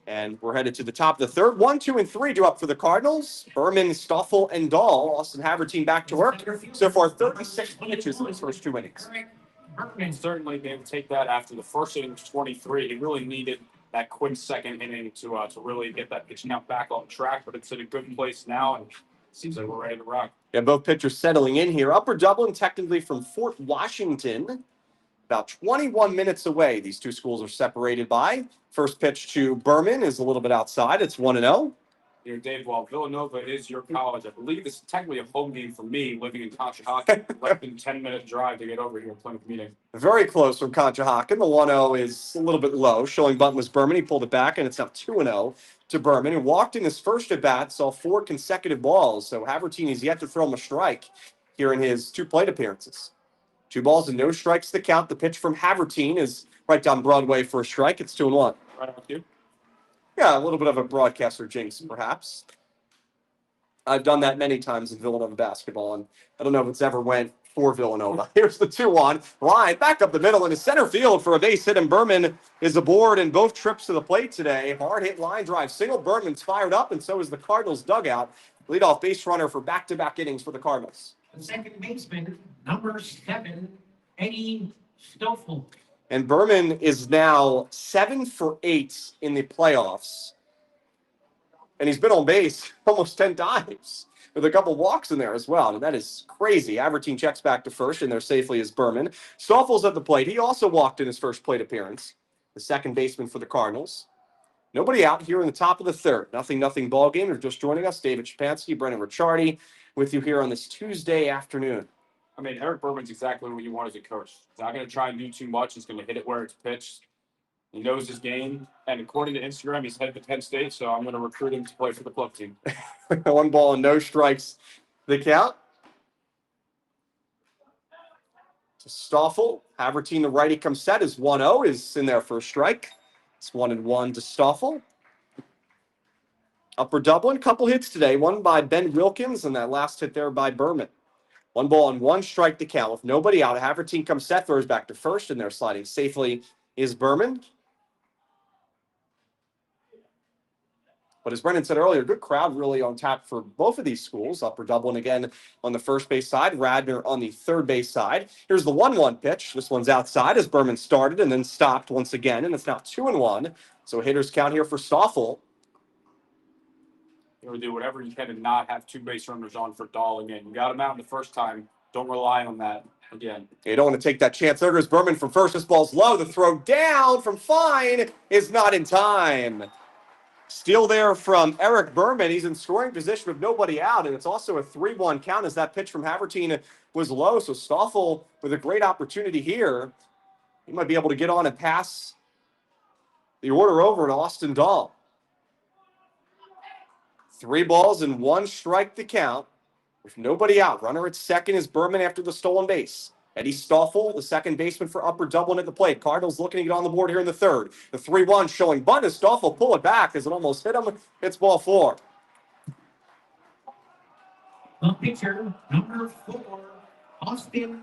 And we're headed to the top of the third. 1, 2, and 3 due up for the Cardinals. Berman, Stoffel, and Dahl. Austin Havertine back to work. So far, 36 pitches in his first 2 innings. And certainly they would take that after the first inning, 23. He really needed that quick second inning to really get that pitch count back on track. But it's in a good place now, and it seems like we're ready to rock. Yeah, both pitchers settling in here. Upper Dublin, technically from Fort Washington, about 21 minutes away. These two schools are separated by. First pitch to Berman is a little bit outside. It's 1-0. Here, Dave, while Villanova is your college, I believe this is technically a home game for me living in Conshohocken. Less than 10-minute drive to get over here at Plymouth meeting. Very close from Conshohocken. The 1-0 is a little bit low. Showing bunt was Berman. He pulled it back, and it's now 2-0 to Berman. And walked in his first at-bat, saw 4 consecutive balls. So Havertine is yet to throw him a strike here in his 2 plate appearances. 2 balls and no strikes to count. The pitch from Havertine is right down Broadway for a strike. It's 2-1. Right on with you. Yeah, a little bit of a broadcaster jinx, perhaps. I've done that many times in Villanova basketball, and I don't know if it's ever went for Villanova. Here's the 2-1 line, back up the middle into center field for a base hit, and Berman is aboard in both trips to the plate today. Hard hit line drive single. Berman's fired up, and so is the Cardinals dugout. Leadoff base runner for back-to-back innings for the Cardinals. The second baseman, number 7, Eddie Stoffel. And Berman is now 7 for 8 in the playoffs. And he's been on base almost 10 times with a couple walks in there as well. And that is crazy. Havertine checks back to first, and there safely is Berman. Stoffel's at the plate. He also walked in his first plate appearance. The second baseman for the Cardinals. Nobody out here in the top of the third. Nothing ball game. You're just joining us. David Shapansky, Brendan Ricciardi with you here on this Tuesday afternoon. I mean, Eric Berman's exactly what you want as a coach. He's not going to try and do too much. He's going to hit it where it's pitched. He knows his game. And according to Instagram, he's headed to Penn State, so I'm going to recruit him to play for the club team. 1 ball and no strikes. The count. To Stoffel. Havertine, the righty, comes set. Is 1-0. Is in there for a strike. It's 1-1 to Stoffel. Upper Dublin, couple hits today. One by Ben Wilkins, and that last hit there by Berman. 1 ball and 1 strike to count. With nobody out, Havertine comes set, throws back to first, and they're sliding safely is Berman. But as Brendan said earlier, good crowd really on tap for both of these schools. Upper Dublin again on the first base side, Radnor on the third base side. Here's the 1-1 pitch. This one's outside as Berman started and then stopped once again, and it's now 2-1. So hitters count here for Stoffel. You know, do whatever you can to not have 2 base runners on for Dahl again. You got him out in the first time. Don't rely on that again. You don't want to take that chance. There goes Berman from first. This ball's low. The throw down from Fine is not in time. Steal there from Eric Berman. He's in scoring position with nobody out, and it's also a 3-1 count as that pitch from Havertine was low. So Stoffel with a great opportunity here. He might be able to get on and pass the order over to Austin Dahl. 3 balls and 1 strike to count with nobody out. Runner at second is Berman after the stolen base. Eddie Stoffel, the second baseman for Upper Dublin at the plate. Cardinals looking to get on the board here in the third. The 3-1 showing bunt as Stoffel pull it back as it almost hit him. It's ball 4. The pitcher, number 4, Austin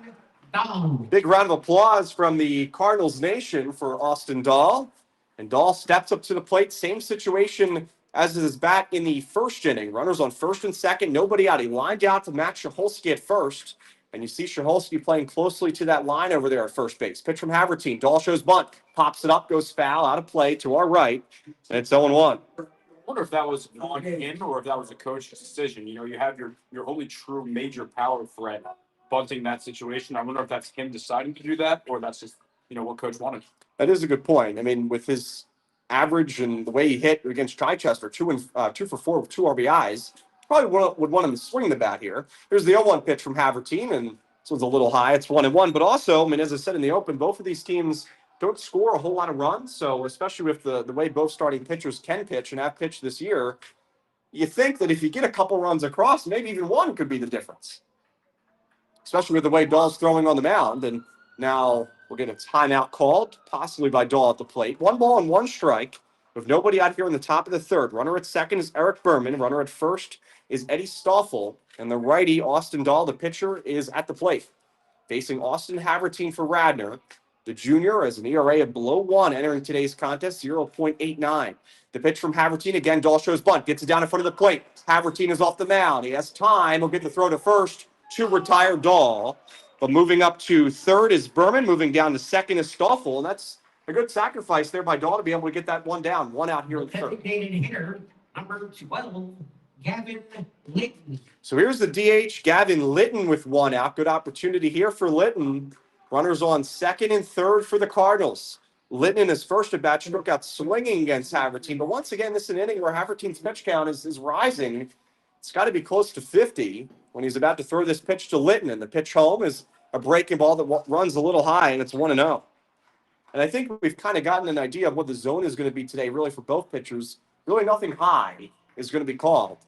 Dahl. Big round of applause from the Cardinals Nation for Austin Dahl. And Dahl steps up to the plate. Same situation as his bat in the first inning. Runners on first and second, nobody out. He lined out to Max Shaholski at first. And you see Shaholski playing closely to that line over there at first base. Pitch from Havertine. Dahl shows bunt. Pops it up, goes foul, out of play to our right. And it's 0-1. I wonder if that was on him or if that was a coach's decision. You know, you have your only true major power threat bunting that situation. I wonder if that's him deciding to do that or that's just, you know, what coach wanted. That is a good point. I mean, with his average and the way he hit against Chichester, 2 for 4 with 2 RBIs, probably would want him to swing the bat here. Here's the 0-1 pitch from Havertine, and this one's a little high. It's 1-1. But also, I mean, as I said in the open, both of these teams don't score a whole lot of runs. So especially with the way both starting pitchers can pitch and have pitched this year, you think that if you get a couple runs across, maybe even one could be the difference. Especially with the way Dahl's throwing on the mound. And now we'll get a timeout called, possibly by Dahl at the plate. 1 ball and 1 strike with nobody out here in the top of the third. Runner at second is Eric Berman. Runner at first is Eddie Stoffel. And the righty, Austin Dahl, the pitcher, is at the plate. Facing Austin Havertine for Radnor. The junior has an ERA of below 1 entering today's contest, 0.89. The pitch from Havertine, again, Dahl shows bunt, gets it down in front of the plate. Havertine is off the mound. He has time. He'll get the throw to first to retire Dahl. But moving up to third is Berman. Moving down to second is Stoffel. And that's a good sacrifice there by Dahl to be able to get that one down. 1 out here in the third. Designated hitter, number 12, Gavin Litton. So here's the DH, Gavin Litton with 1 out. Good opportunity here for Litton. Runners on second and third for the Cardinals. Litton in his first at bat struck out swinging against Havertine. But once again, this is an inning where Havertine's pitch count is rising. It's got to be close to 50 when he's about to throw this pitch to Litton. And the pitch home is a breaking ball that runs a little high, and it's 1-0. And I think we've kind of gotten an idea of what the zone is going to be today, really, for both pitchers. Really nothing high is going to be called.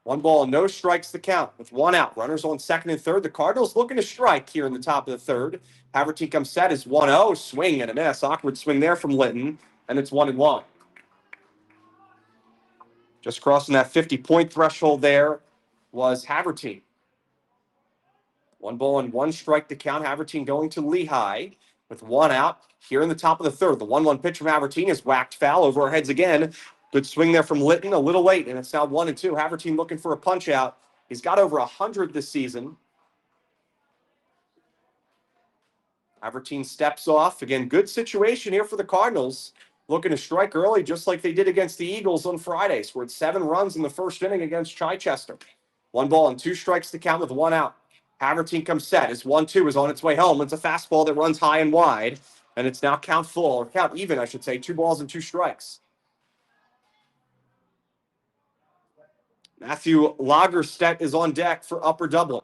1 ball and no strikes to count with 1 out. Runners on second and third. The Cardinals looking to strike here in the top of the third. Havertine comes set is 1-0. Swing and a miss. Awkward swing there from Litton, and it's 1-1. Just crossing that 50-point threshold there was Havertine. 1 ball and 1 strike to count. Havertine going to Lehigh with 1 out here in the top of the third. The 1-1 pitch from Havertine is whacked foul over our heads again. Good swing there from Litton, a little late, and it's now 1-2. Havertine looking for a punch out. He's got over 100 this season. Havertine steps off. Again, good situation here for the Cardinals. Looking to strike early, just like they did against the Eagles on Friday. Scored 7 runs in the first inning against Chichester. 1 ball and 2 strikes to count with 1 out. Havertine comes set. His 1-2 is on its way home. It's a fastball that runs high and wide, and it's now count even, I should say. 2 balls and 2 strikes. Matthew Lagerstedt is on deck for Upper Dublin.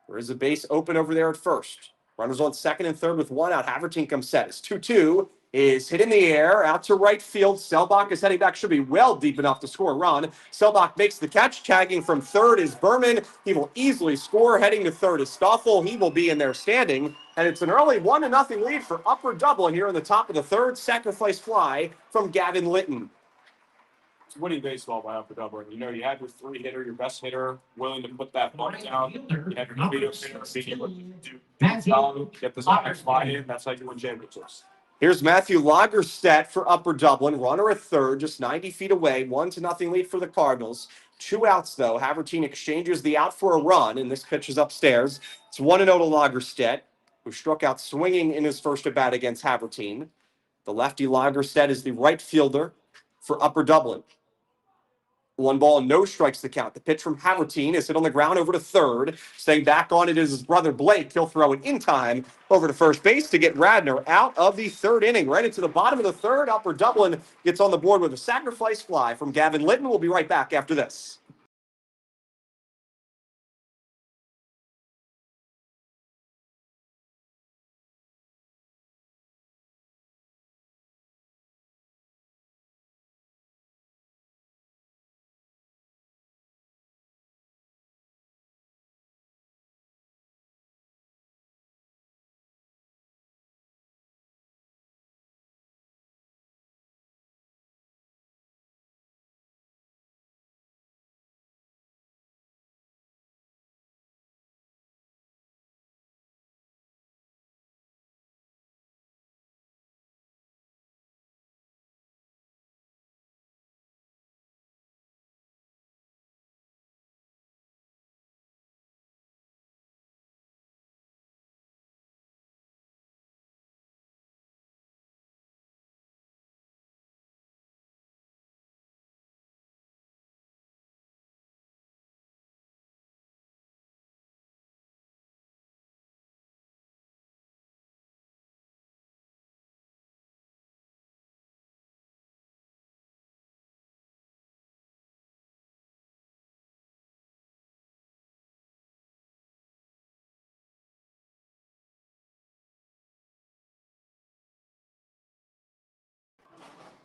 There is a base open over there at first. Runners on second and third with one out. Havertine comes set. It's 2-2. Is hit in the air, out to right field. Selbach is heading back, should be well deep enough to score a run. Selbach makes the catch, tagging from third is Berman. He will easily score. Heading to third is Stoffel. He will be in there standing. And it's an early 1-0 lead for Upper Dublin here in the top of the third. Sacrifice fly from Gavin Litton. It's winning baseball by Upper Dublin. You know, you had your three hitter, your best hitter, willing to put that bunt down. You had your leadoff hitter, being able to get this next fly in. That's how you win championships. Here's Matthew Lagerstedt for Upper Dublin. Runner at third, just 90 feet away. 1-0 lead for the Cardinals. 2 outs, though. Havertine exchanges the out for a run, and this pitch is upstairs. It's 1-0 to Lagerstedt, who struck out swinging in his first at-bat against Havertine. The lefty Lagerstedt is the right fielder for Upper Dublin. 1 ball, no strikes to count. The pitch from Havertine is hit on the ground over to third. Staying back on it is his brother Blake. He'll throw it in time over to first base to get Radnor out of the third inning. Right into the bottom of the third. Upper Dublin gets on the board with a sacrifice fly from Gavin Litton. We'll be right back after this.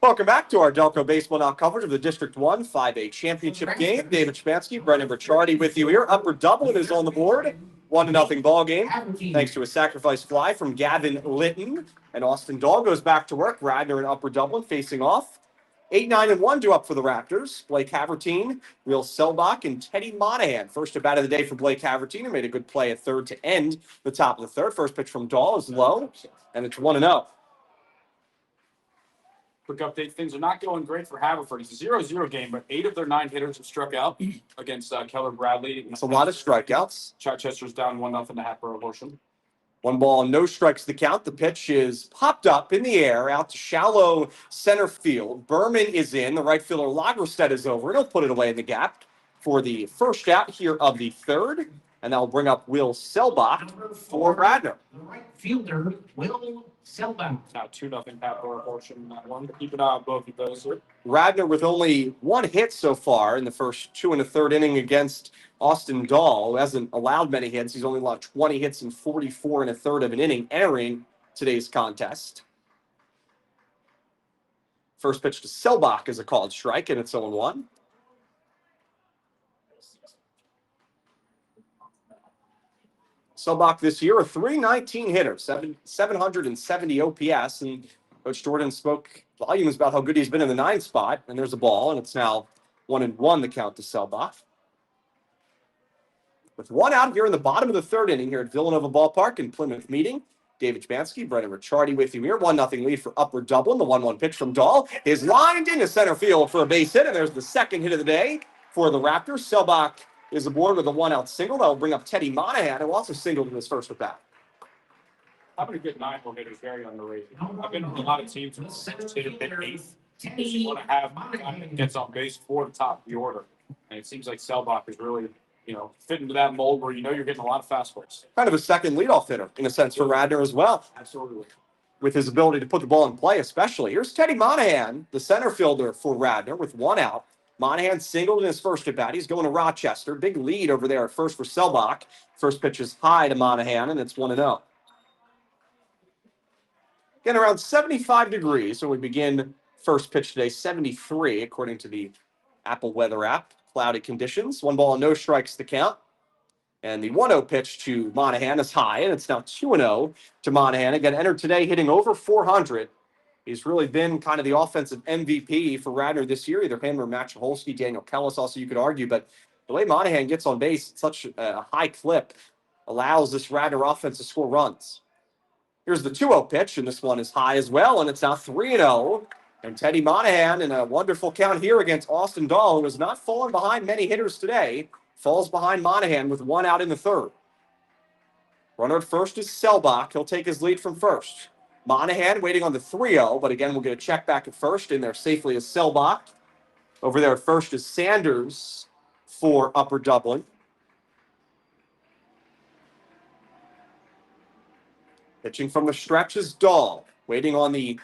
Welcome back to our Delco Baseball Now coverage of the District 1 5A championship game. David Spansky, Brendan Ricciardi with you here. Upper Dublin is on the board. 1-0 ball game. Thanks to a sacrifice fly from Gavin Litton. And Austin Dahl goes back to work. Radnor and Upper Dublin facing off. 8-9-1 due up for the Raptors. Blake Havertine, Will Selbach, and Teddy Monahan. First at bat of the day for Blake Havertine, who made a good play at third to end the top of the third. First pitch from Dahl is low, and it's 1-0. Quick update, things are not going great for Haverford. It's a 0-0 game, but 8 of their 9 hitters have struck out against Keller Bradley. That's a lot of strikeouts. Chichester's down 1-0 to Hatboro Horsham. 1 ball, no strikes to count. The pitch is popped up in the air out to shallow center field. Berman is in. The right fielder Lagerstedt is over. He'll put it away in the gap for the first out here of the third. And that will bring up Will Selbach for Radnor. The right fielder, Will Selbach. It's now 2-0 Hatboro Horsham in that one. Keep an eye on both of those here. Radnor with only 1 hit so far in the first 2 1/3 inning against Austin Dahl, who hasn't allowed many hits. He's only allowed 20 hits in 44 1/3 of an inning entering today's contest. First pitch to Selbach is a called strike, and it's 0-1. Selbach this year, a .319 hitter, 770 OPS, and Coach Jordan spoke volumes about how good he's been in the 9 spot, and there's a ball, and it's now 1-1 the count to Selbach. With 1 out here in the bottom of the third inning here at Villanova Ballpark in Plymouth Meeting, David Spansky, Brendan Ricciardi with you here. 1-0 lead for Upper Dublin. The 1-1 pitch from Dahl is lined into center field for a base hit, and there's the second hit of the day for the Raptors. Selbach is aboard with a 1-out single. That will bring up Teddy Monahan, who also singled in his first at bat. Having a good 9-hole hitter is very underrated. I've been on a lot of teams with 6 hitter hit 8th. You want to have a guy that gets on base for the top of the order. And it seems like Selbach is really, fit into that mold where you're getting a lot of fastballs. Kind of a second leadoff hitter, in a sense, for Radnor as well. Absolutely. With his ability to put the ball in play, especially. Here's Teddy Monahan, the center fielder for Radnor, with 1 out. Monahan singled in his first at bat. He's going to Rochester. Big lead over there at first for Selbach. First pitch is high to Monahan, and it's 1-0. Again, around 75 degrees. So we begin first pitch today, 73, according to the Apple Weather app. Cloudy conditions. 1 ball, no strikes to count. And the 1-0 pitch to Monahan is high, and it's now 2-0 to Monahan. Again, entered today hitting over 400. He's really been kind of the offensive MVP for Radnor this year, either him or Matt Cholsky, Daniel Kellis also you could argue. But the way Monahan gets on base at such a high clip allows this Radnor offense to score runs. Here's the 2-0 pitch, and this one is high as well, and it's now 3-0. And Teddy Monahan in a wonderful count here against Austin Dahl, who has not fallen behind many hitters today, falls behind Monahan with 1 out in the 3rd. Runner at first is Selbach. He'll take his lead from first. Monahan waiting on the 3-0, but again, we'll get a check back at first. In there safely is Selbach. Over there at first is Sanders for Upper Dublin. Pitching from the stretch is Dahl. Waiting on the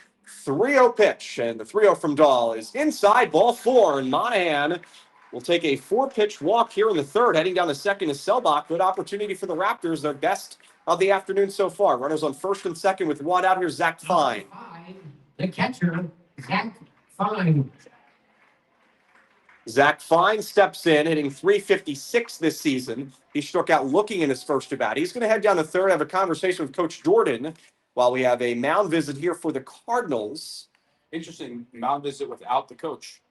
3-0 pitch, and the 3-0 from Dahl is inside, ball 4, and Monahan will take a 4-pitch walk here in the 3rd. Heading down to second is Selbach. Good opportunity for the Raptors, their best of the afternoon so far. Runners on first and second with 1 out. Here's Zach Fine. The catcher, Zach Fine. Zach Fine steps in, hitting .356 this season. He struck out looking in his first at bat. He's going to head down to third, have a conversation with Coach Jordan while we have a mound visit here for the Cardinals. Interesting mound visit without the coach.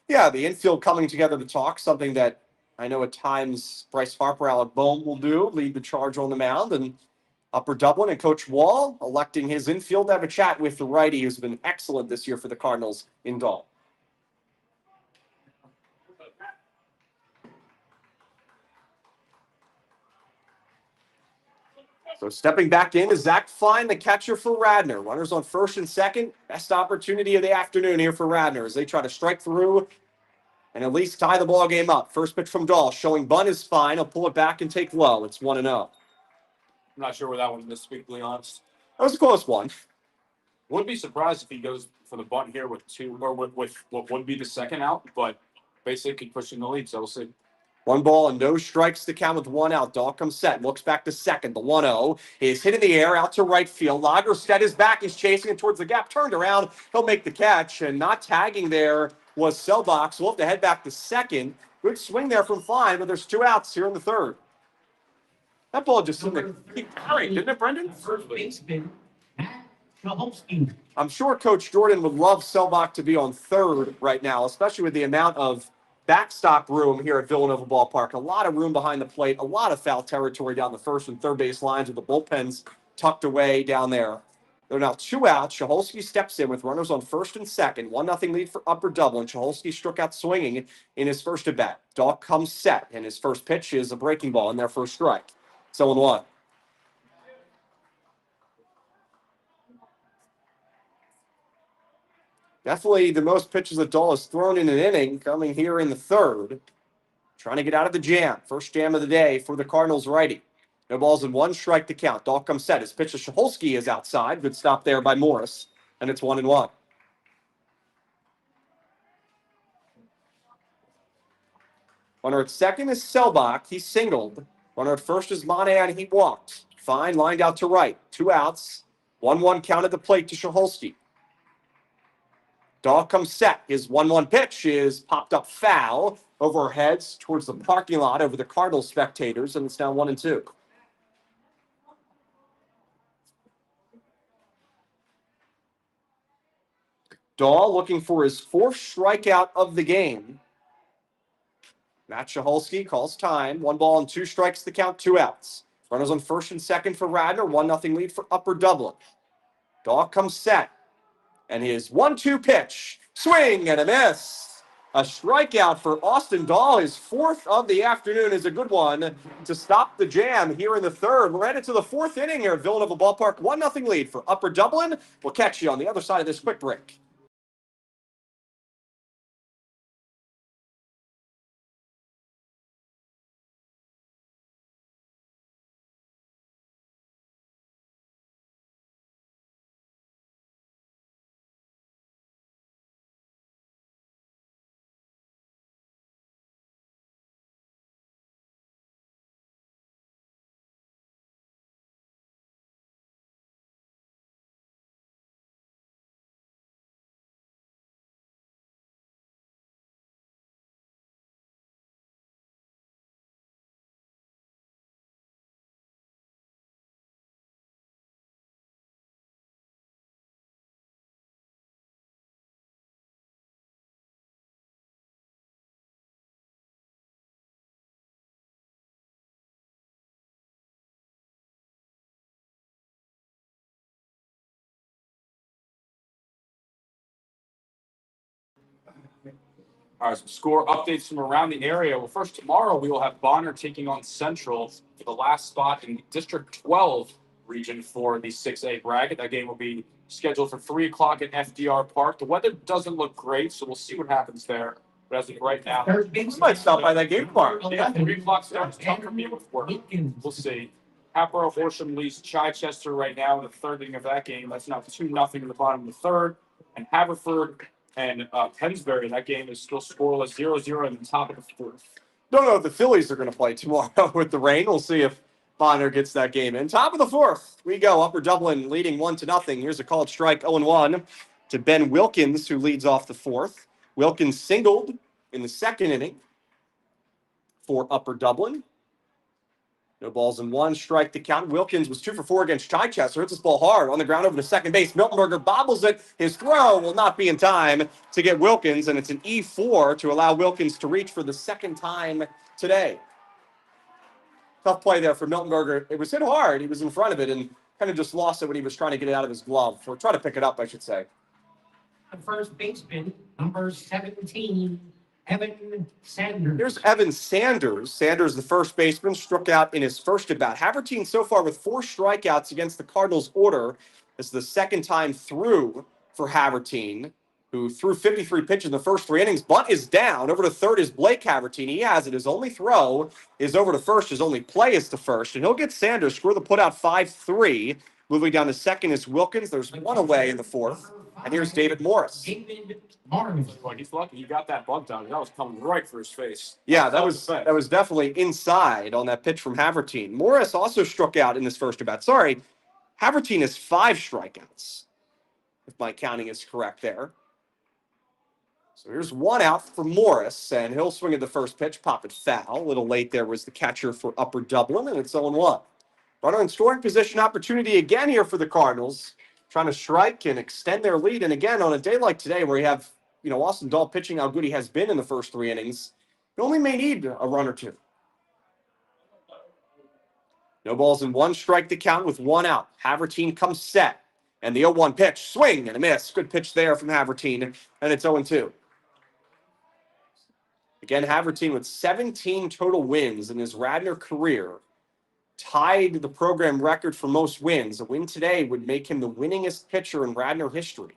Yeah, the infield coming together to talk, something that I know at times Bryce Harper, Alec Bohm will do, lead the charge on the mound. And Upper Dublin and Coach Wall electing his infield to have a chat with the righty who's been excellent this year for the Cardinals in Dahl. So stepping back in is Zach Fine, the catcher for Radnor. Runners on first and second. Best opportunity of the afternoon here for Radnor as they try to strike through and at least tie the ball game up. First pitch from Dahl showing bunt is fine. He'll pull it back and take low. It's 1-0. I'm not sure where that one is, to be honest. That was a close one. Wouldn't be surprised if he goes for the bunt here with 2 or with what would be the second out, but basically pushing the lead, so we'll see. 1 ball and no strikes to count with 1 out. Dahl comes set, looks back to second. The 1-0 is hit in the air out to right field. Lagerstedt is back. He's chasing it towards the gap. Turned around. He'll make the catch. And not tagging there was Selbach. So we'll have to head back to second. Good swing there from Fine, but there's 2 outs here in the 3rd. That ball just seemed to keep carrying, didn't it, Brendan? First baseman, Matt Cholsky. I'm sure Coach Jordan would love Selbach to be on 3rd right now, especially with the amount of backstop room here at Villanova Ballpark. A lot of room behind the plate, a lot of foul territory down the first and third base lines with the bullpens tucked away down there. They're now 2 outs. Cholsky steps in with runners on first and second. 1-0 lead for Upper Dublin. Cholsky struck out swinging in his first at bat. Dahl comes set, and his first pitch is a breaking ball in their first strike. 0-1. Definitely the most pitches that Dahl has thrown in an inning coming here in the 3rd. Trying to get out of the jam. First jam of the day for the Cardinals righty. No balls and 1 strike to count. Dahl comes set. His pitch to Cholsky is outside. Good stop there by Morris. And it's 1-1. Runner at second is Selbach. He singled. Runner at first is Monahan. He walked. Fine, lined out to right. 2 outs. 1-1 count at the plate to Cholsky. Dahl comes set. His 1-1 pitch is popped up foul over our heads towards the parking lot over the Cardinals spectators, and it's now 1-2. Dahl looking for his 4th strikeout of the game. Matt Cholsky calls time. 1 ball and 2 strikes to count, 2 outs. Runners on first and second for Radnor. 1-0 lead for Upper Dublin. Dahl comes set. And his 1-2 pitch. Swing and a miss. A strikeout for Austin Dahl. His 4th of the afternoon is a good one to stop the jam here in the 3rd. We're headed to the 4th inning here at Villanova Ballpark. 1-0 lead for Upper Dublin. We'll catch you on the other side of this quick break. All right, some score updates from around the area. Well, first, tomorrow we will have Bonner taking on Central for the last spot in District 12 region for the 6A bracket. That game will be scheduled for 3 o'clock at FDR Park. The weather doesn't look great, so we'll see what happens there. But as of right now, Third We base. might stop by that game tomorrow. yeah, 3 o'clock starts tough for me with work. We'll see. Hatboro Horsham leads Chichester right now in the third inning of that game. That's now 2-0 in the bottom of the third. And Haverford and Pennsbury, that game is still scoreless 0-0 in the top of the fourth. Don't know if the Phillies are going to play tomorrow with the rain. We'll see if Bonner gets that game in. Top of the fourth, we go. Upper Dublin leading 1-0. Here's a called strike 0-1 to Ben Wilkins, who leads off the fourth. Wilkins singled in the second inning for Upper Dublin. No balls in one, strike to count. Wilkins was 2 for 4 against Chichester. Hits this ball hard on the ground over to second base. Miltenberger bobbles it. His throw will not be in time to get Wilkins, and it's an E4 to allow Wilkins to reach for the second time today. Tough play there for Miltenberger. It was hit hard. He was in front of it and kind of just lost it when he was trying to get it out of his glove, or try to pick it up, I should say. The first baseman, number 17, Evan Sanders. Here's Evan Sanders. Sanders, the first baseman, struck out in his first at bat. Havertine so far with 4 strikeouts against the Cardinals' order. It's the second time through for Havertine, who threw 53 pitches in the first 3 innings. Bunt is down. Over to third is Blake Havertine. He has it. His only throw is over to first. His only play is to first. And he'll get Sanders, score the putout 5-3. Moving down to second is Wilkins. There's one away in the fourth. And here's David Morris. David Morris. Well, he's lucky he got that bunt down. That was coming right for his face. Yeah, that was definitely inside on that pitch from Havertine. Morris also struck out in this first at bat. Sorry, Havertine has 5 strikeouts, if my counting is correct there. So here's 1 out for Morris, and he'll swing at the first pitch, pop it foul. A little late there was the catcher for Upper Dublin, and it's 0-1. Runner in scoring position opportunity again here for the Cardinals, trying to strike and extend their lead. And again, on a day like today where you have, Austin Dahl pitching how good he has been in the first 3 innings, you only may need a run or 2. No balls in one, strike to count with 1 out. Havertine comes set, and the 0-1 pitch, swing and a miss. Good pitch there from Havertine, and it's 0-2. Again, Havertine with 17 total wins in his Radnor career, tied the program record for most wins. A win today would make him the winningest pitcher in Radnor history.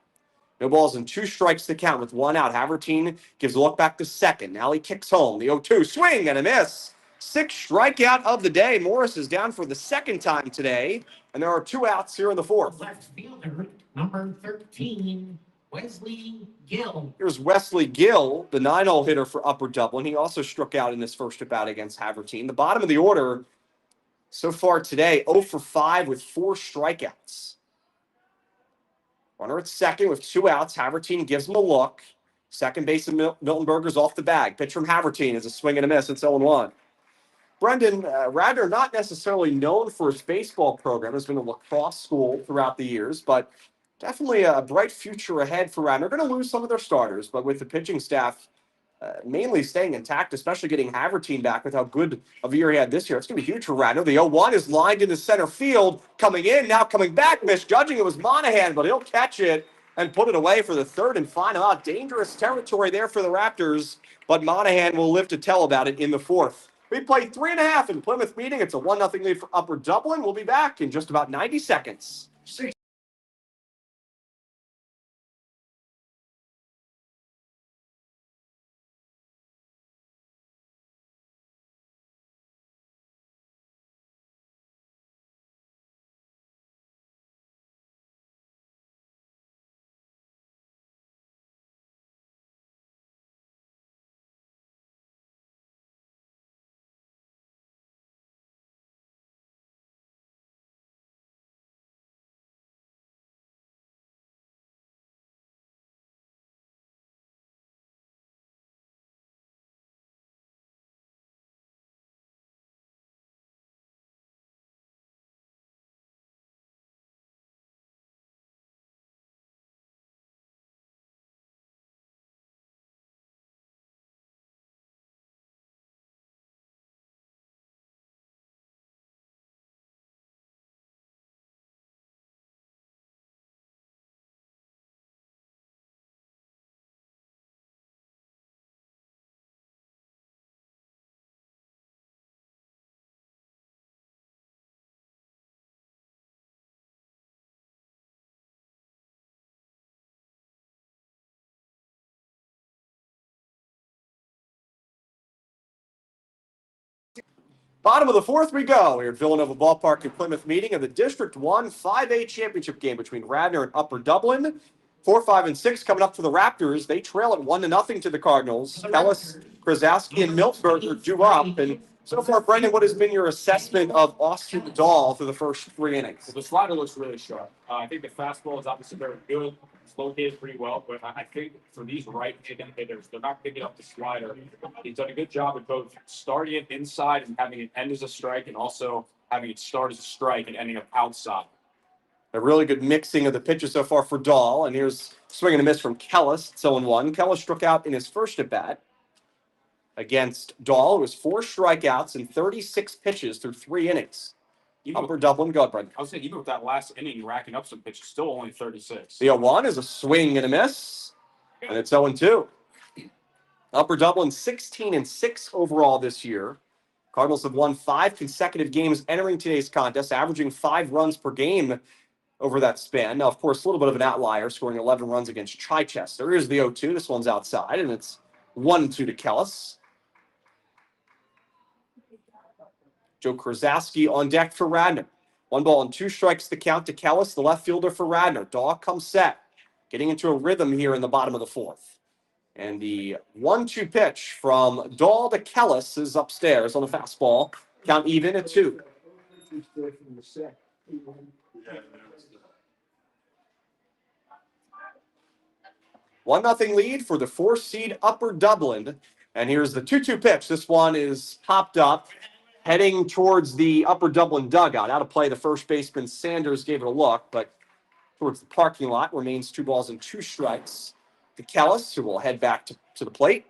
No balls and 2 strikes to count with 1 out. Havertine gives a look back to second. Now he kicks home. The 0-2 swing and a miss. 6th strikeout of the day. Morris is down for the second time today, and there are 2 outs here in the fourth. Left fielder, number 13, Wesley Gill. Here's Wesley Gill, the 9-hole hitter for Upper Dublin. He also struck out in his first at bat against Havertine. The bottom of the order so far today, 0 for 5 with 4 strikeouts. Runner at second with 2 outs. Havertine gives him a look. Second baseman Miltenberger's off the bag. Pitch from Havertine is a swing and a miss. It's 0-1. Brendan, Radnor not necessarily known for his baseball program. Has been a lacrosse school throughout the years, but definitely a bright future ahead for Radnor. They're going to lose some of their starters, but with the pitching staff mainly staying intact, especially getting Havertine back with how good of a year he had this year. It's going to be huge for Radnor. The 0-1 is lined into center field. Coming in, now coming back, misjudging. It was Monahan, but he'll catch it and put it away for the third and final out. Dangerous territory there for the Raptors, but Monahan will live to tell about it in the fourth. We played 3.5 in Plymouth meeting. It's a 1-0 lead for Upper Dublin. We'll be back in just about 90 seconds. Bottom of the fourth we go. Here at Villanova Ballpark in Plymouth, meeting of the District 1 5A championship game between Radnor and Upper Dublin. 4, 5, and 6 coming up for the Raptors. They trail at 1-0 to the Cardinals. Kellis, Krasowski, and Miltberger due up. And so far, Brendan, what has been your assessment of Austin Dahl through the first 3 innings? Well, the slider looks really sharp. I think the fastball is obviously very good. It's located pretty well, but I think for these right-handed hitters, they're not picking up the slider. He's done a good job at both starting it inside and having it end as a strike, and also having it start as a strike and ending up outside. A really good mixing of the pitches so far for Dahl. And here's swing and a miss from Kellis. It's 0-1. Kellis struck out in his first at bat against Dahl. It was 4 strikeouts and 36 pitches through 3 innings. Upper Dublin, go ahead, Brendan. I was saying, even with that last inning racking up some pitches, still only 36. The 0-1 is a swing and a miss, and it's 0-2. Upper Dublin 16-6 overall this year. Cardinals have won 5 consecutive games entering today's contest, averaging 5 runs per game over that span. Now, of course, a little bit of an outlier, scoring 11 runs against Chichester. Here's the 0-2. This one's outside, and it's 1-2 to Kellis. Joe Krasowski on deck for Radnor. 1 ball and 2 strikes the count to Kellis, the left fielder for Radnor. Dahl comes set, getting into a rhythm here in the bottom of the 4th. And the 1-2 pitch from Dahl to Kellis is upstairs on a fastball. Count even at 2. 1-0 lead for the 4 seed Upper Dublin. And here's the 2-2 pitch. This one is popped up, heading towards the Upper Dublin dugout. Out of play, the first baseman Sanders gave it a look, but towards the parking lot. Remains 2 balls and 2 strikes to Kellis, who will head back to the plate.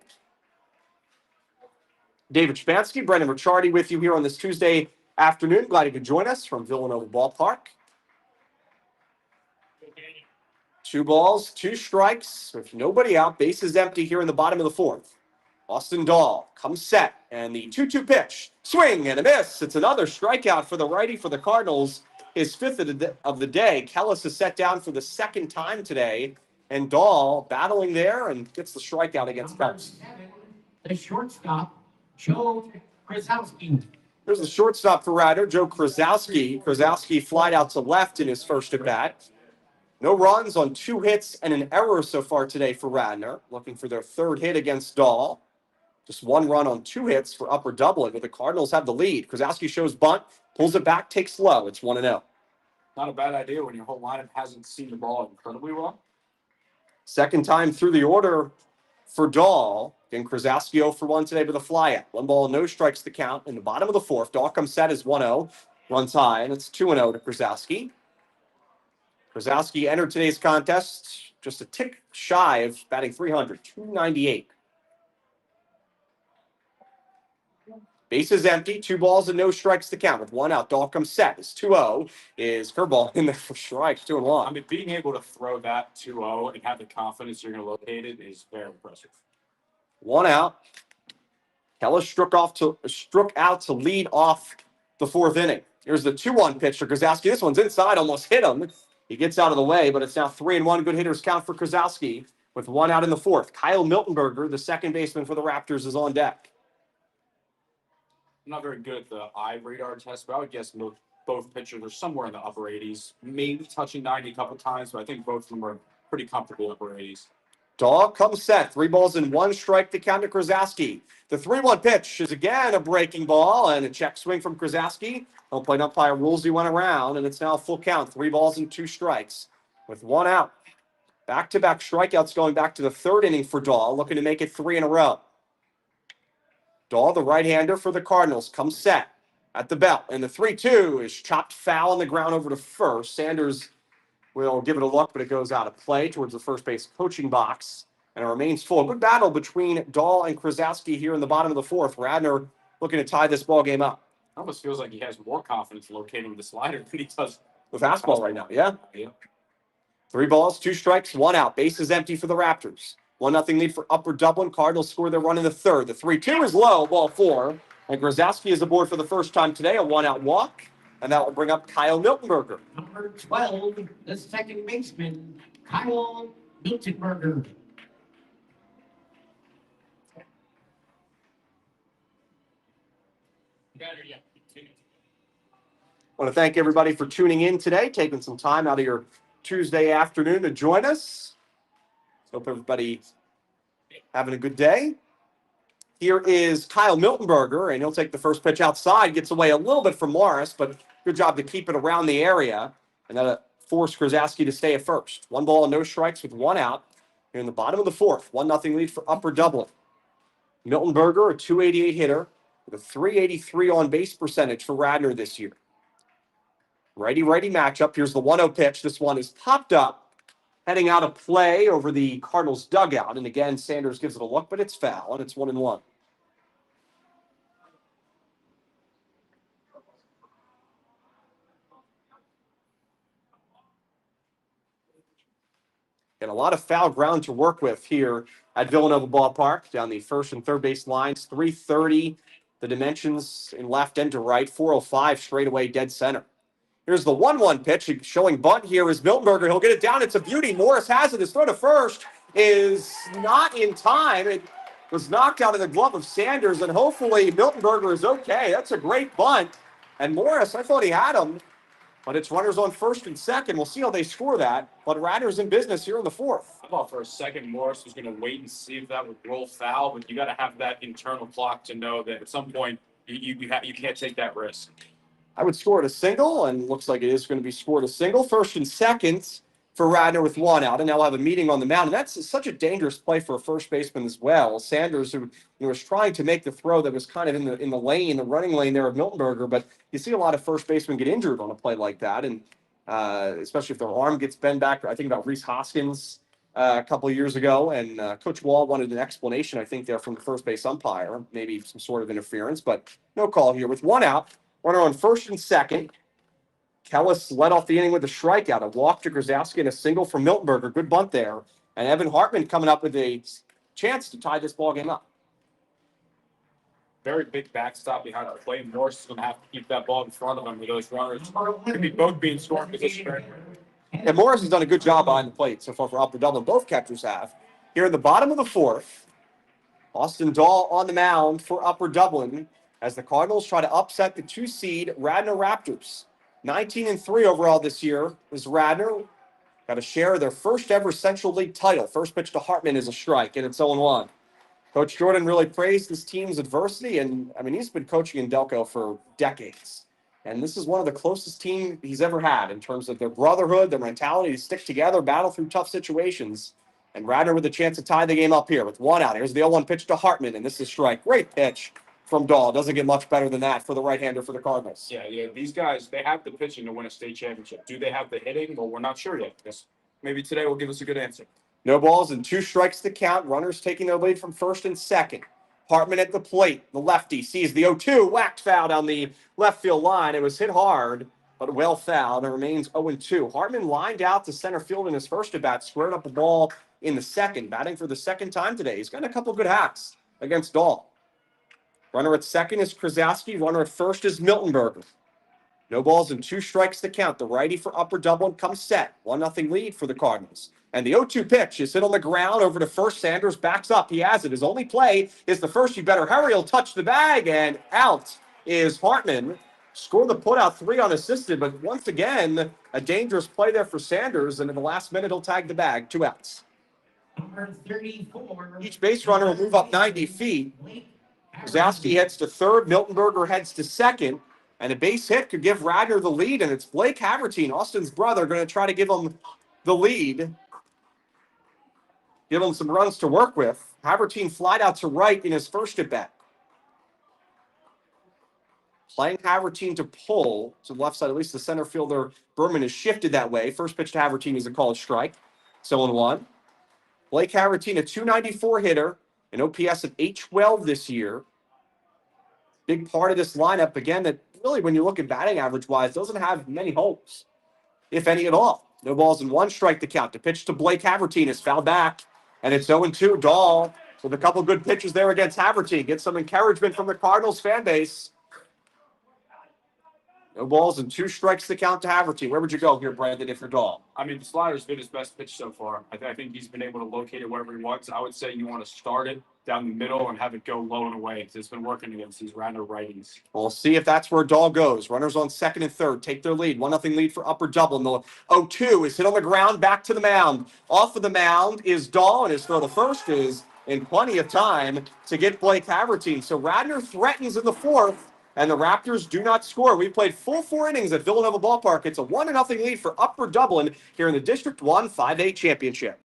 David Spansky, Brendan Ricciardi with you here on this Tuesday afternoon. Glad you could join us from Villanova Ballpark. 2 balls, 2 strikes, with nobody out. Bases empty here in the bottom of the 4th. Austin Dahl comes set, and the 2-2 pitch. Swing and a miss. It's another strikeout for the righty for the Cardinals. His 5th of the day. Kellis is set down for the 2nd time today, and Dahl battling there and gets the strikeout against Kellis. The shortstop, Joe Krasowski. Here's the shortstop for Radnor, Joe Krasowski. Krasowski flied out to left in his first at bat. No runs on 2 hits and an error so far today for Radnor. Looking for their 3rd hit against Dahl. Just 1 run on 2 hits for Upper Dublin, but the Cardinals have the lead. Krasowski shows bunt, pulls it back, takes low. It's 1-0. Not a bad idea when your whole lineup hasn't seen the ball incredibly well. 2nd time through the order for Dahl. Again, Krasowski 0 for 1 today with a flyout. 1 ball, no strikes to count in the bottom of the 4th. Dahl comes set as 1-0. Runs high, and it's 2-0 to Krasowski. Krasowski entered today's contest just a tick shy of batting 300, 298. Bases empty, 2 balls and no strikes to count with 1 out. Dahl comes set. It's 2-0. Is curveball in there for strikes, 2-1. I mean, being able to throw that 2-0 and have the confidence you're going to locate it is very impressive. 1 out. Kellis struck out to lead off the 4th inning. Here's the 2-1 pitch to Krasowski. This one's inside, almost hit him. He gets out of the way, but it's now 3-1. Good hitters count for Krasowski with 1 out in the 4th. Kyle Miltenberger, the 2nd baseman for the Raptors, is on deck. I'm not very good at the eye radar test, but I would guess both pitchers are somewhere in the upper 80s, maybe touching 90 a couple times, but I think both of them are pretty comfortable upper 80s. Dahl comes set. 3 balls and 1 strike to count to Krasowski. The 3-1 pitch is again a breaking ball and a check swing from Krasowski. Umpire rules he went around, and it's now a full count. 3 balls and 2 strikes with 1 out. Back-to-back strikeouts going back to the 3rd inning for Dahl, looking to make it 3 in a row. Dahl, the right-hander for the Cardinals, comes set at the belt, and the 3-2 is chopped foul on the ground over to first. Sanders will give it a look, but it goes out of play towards the first base coaching box, and it remains full. Good battle between Dahl and Krasowski here in the bottom of the 4th. Radnor looking to tie this ball game up. It almost feels like he has more confidence locating the slider than he does The fastball right now, yeah. Yeah. 3 balls, 2 strikes, 1 out. Bases empty for the Raptors. 1-0 lead for Upper Dublin. Cardinals score their run in the 3rd. The 3-2 is low, ball 4. And Krasowski is aboard for the first time today, a 1-out walk. And that will bring up Kyle Miltenberger. Number 12, the 2nd baseman, Kyle Miltenberger. Got her yet. Want to thank everybody for tuning in today, taking some time out of your Tuesday afternoon to join us. Hope everybody having a good day. Here is Kyle Miltenberger, and he'll take the first pitch outside. Gets away a little bit from Morris, but good job to keep it around the area. And that'll force Krasowski to stay at first. 1 ball and no strikes with 1 out. Here in the bottom of the 4th. 1-0 lead for Upper Dublin. Miltenberger, a .288 hitter with a .383 on base percentage for Radnor this year. Righty-righty matchup. Here's the 1-0 pitch. This one is popped up, heading out of play over the Cardinals dugout. And again, Sanders gives it a look, but it's foul, and it's 1-1. And a lot of foul ground to work with here at Villanova Ballpark, down the first and third base lines. 330, the dimensions in left and to right. 405 straight away, dead center. Here's the 1-1 pitch. Showing bunt here is Miltenberger. He'll get it down. It's a beauty. Morris has it. His throw to first is not in time. It was knocked out of the glove of Sanders, and hopefully Miltenberger is okay. That's a great bunt. And Morris, I thought he had him, but it's runners on first and second. We'll see how they score that. But Radnor's in business here in the 4th. I thought for a second Morris was going to wait and see if that would roll foul, but you got to have that internal clock to know that at some point you can't take that risk. I would score it a single, and looks like it is going to be scored a single. First and second for Radnor with 1 out, and now we'll have a meeting on the mound. And that's such a dangerous play for a first baseman as well. Sanders, who was trying to make the throw that was kind of in the lane, the running lane there of Miltenberger, but you see a lot of first basemen get injured on a play like that, and especially if their arm gets bent back. I think about Reese Hoskins a couple of years ago, and Coach Wall wanted an explanation, I think, there from the first base umpire, maybe some sort of interference, but no call here with 1 out. Runner on first and second. Kellis led off the inning with a strikeout. A walk to Krasowski and a single from Miltenberger. Good bunt there. And Evan Hartman coming up with a chance to tie this ball game up. Very big backstop behind the plate. Morris is going to have to keep that ball in front of him with those runners. Could be both being scoring position. And Morris has done a good job behind the plate so far for Upper Dublin. Both catchers have. Here in the bottom of the 4th, Austin Dahl on the mound for Upper Dublin as the Cardinals try to upset the 2-seed Radnor Raptors. 19-3 overall this year is Radnor. Got a share of their first ever Central League title. First pitch to Hartman is a strike, and it's 0-1. Coach Jordan really praised his team's adversity, and I mean, he's been coaching in Delco for decades. And this is one of the closest teams he's ever had in terms of their brotherhood, their mentality to stick together, battle through tough situations. And Radnor with a chance to tie the game up here with 1 out. Here's the 0-1 pitch to Hartman, and this is a strike. Great pitch from Dahl. Doesn't get much better than that for the right-hander for the Cardinals. Yeah. These guys, they have the pitching to win a state championship. Do they have the hitting? Well, we're not sure yet. Maybe today will give us a good answer. No balls and 2 strikes to count. Runners taking their lead from first and second. Hartman at the plate. The lefty sees the 0-2. Whacked foul down the left field line. It was hit hard, but well fouled. It remains 0-2. Hartman lined out to center field in his first at-bat. Squared up the ball in the second. Batting for the second time today. He's got a couple good hacks against Dahl. Runner at second is Krasowski. Runner at first is Miltenberger. No balls and 2 strikes to count. The righty for Upper Dublin comes set. 1-0 lead for the Cardinals. And the 0-2 pitch is hit on the ground over to first. Sanders backs up. He has it. His only play is the first. You better hurry. He'll touch the bag. And out is Hartman. Score the putout, 3 unassisted. But once again, a dangerous play there for Sanders. And in the last minute, he'll tag the bag. 2 outs. Number 34. Each base runner will move up 90 feet. Krasowski heads to third. Miltenberger heads to second. And a base hit could give Radnor the lead. And it's Blake Havertine, Austin's brother, going to try to give him the lead. Give him some runs to work with. Havertine flied out to right in his first at-bat. Playing Havertine to pull to the left side. At least the center fielder, Berman, is shifted that way. First pitch to Havertine is a called strike. 0-1. Blake Havertine, a .294 hitter. An OPS of .812 this year. Big part of this lineup, again, that really, when you look at batting average-wise, doesn't have many holes, if any at all. No balls and 1 strike to count. The pitch to Blake Havertine is fouled back, and it's 0-2. Dahl with a couple good pitches there against Havertine. Gets some encouragement from the Cardinals fan base. No balls and 2 strikes to count to Havertine. Where would you go here, Brandon, if you're Dahl? I mean, the slider's been his best pitch so far. I think he's been able to locate it wherever he wants. I would say you want to start it down the middle and have it go low and away because it's been working against these Radnor righties. We'll see if that's where Dahl goes. Runners on second and third take their lead. 1-0 lead for Upper Dublin. The 0-2 is hit on the ground, back to the mound. Off of the mound is Dahl, and his throw to first is in plenty of time to get Blake Havertine. So Radnor threatens in the fourth, and the Raptors do not score. We played full 4 innings at Villanova Ballpark. It's a 1-0 lead for Upper Dublin here in the District 1 5A Championship.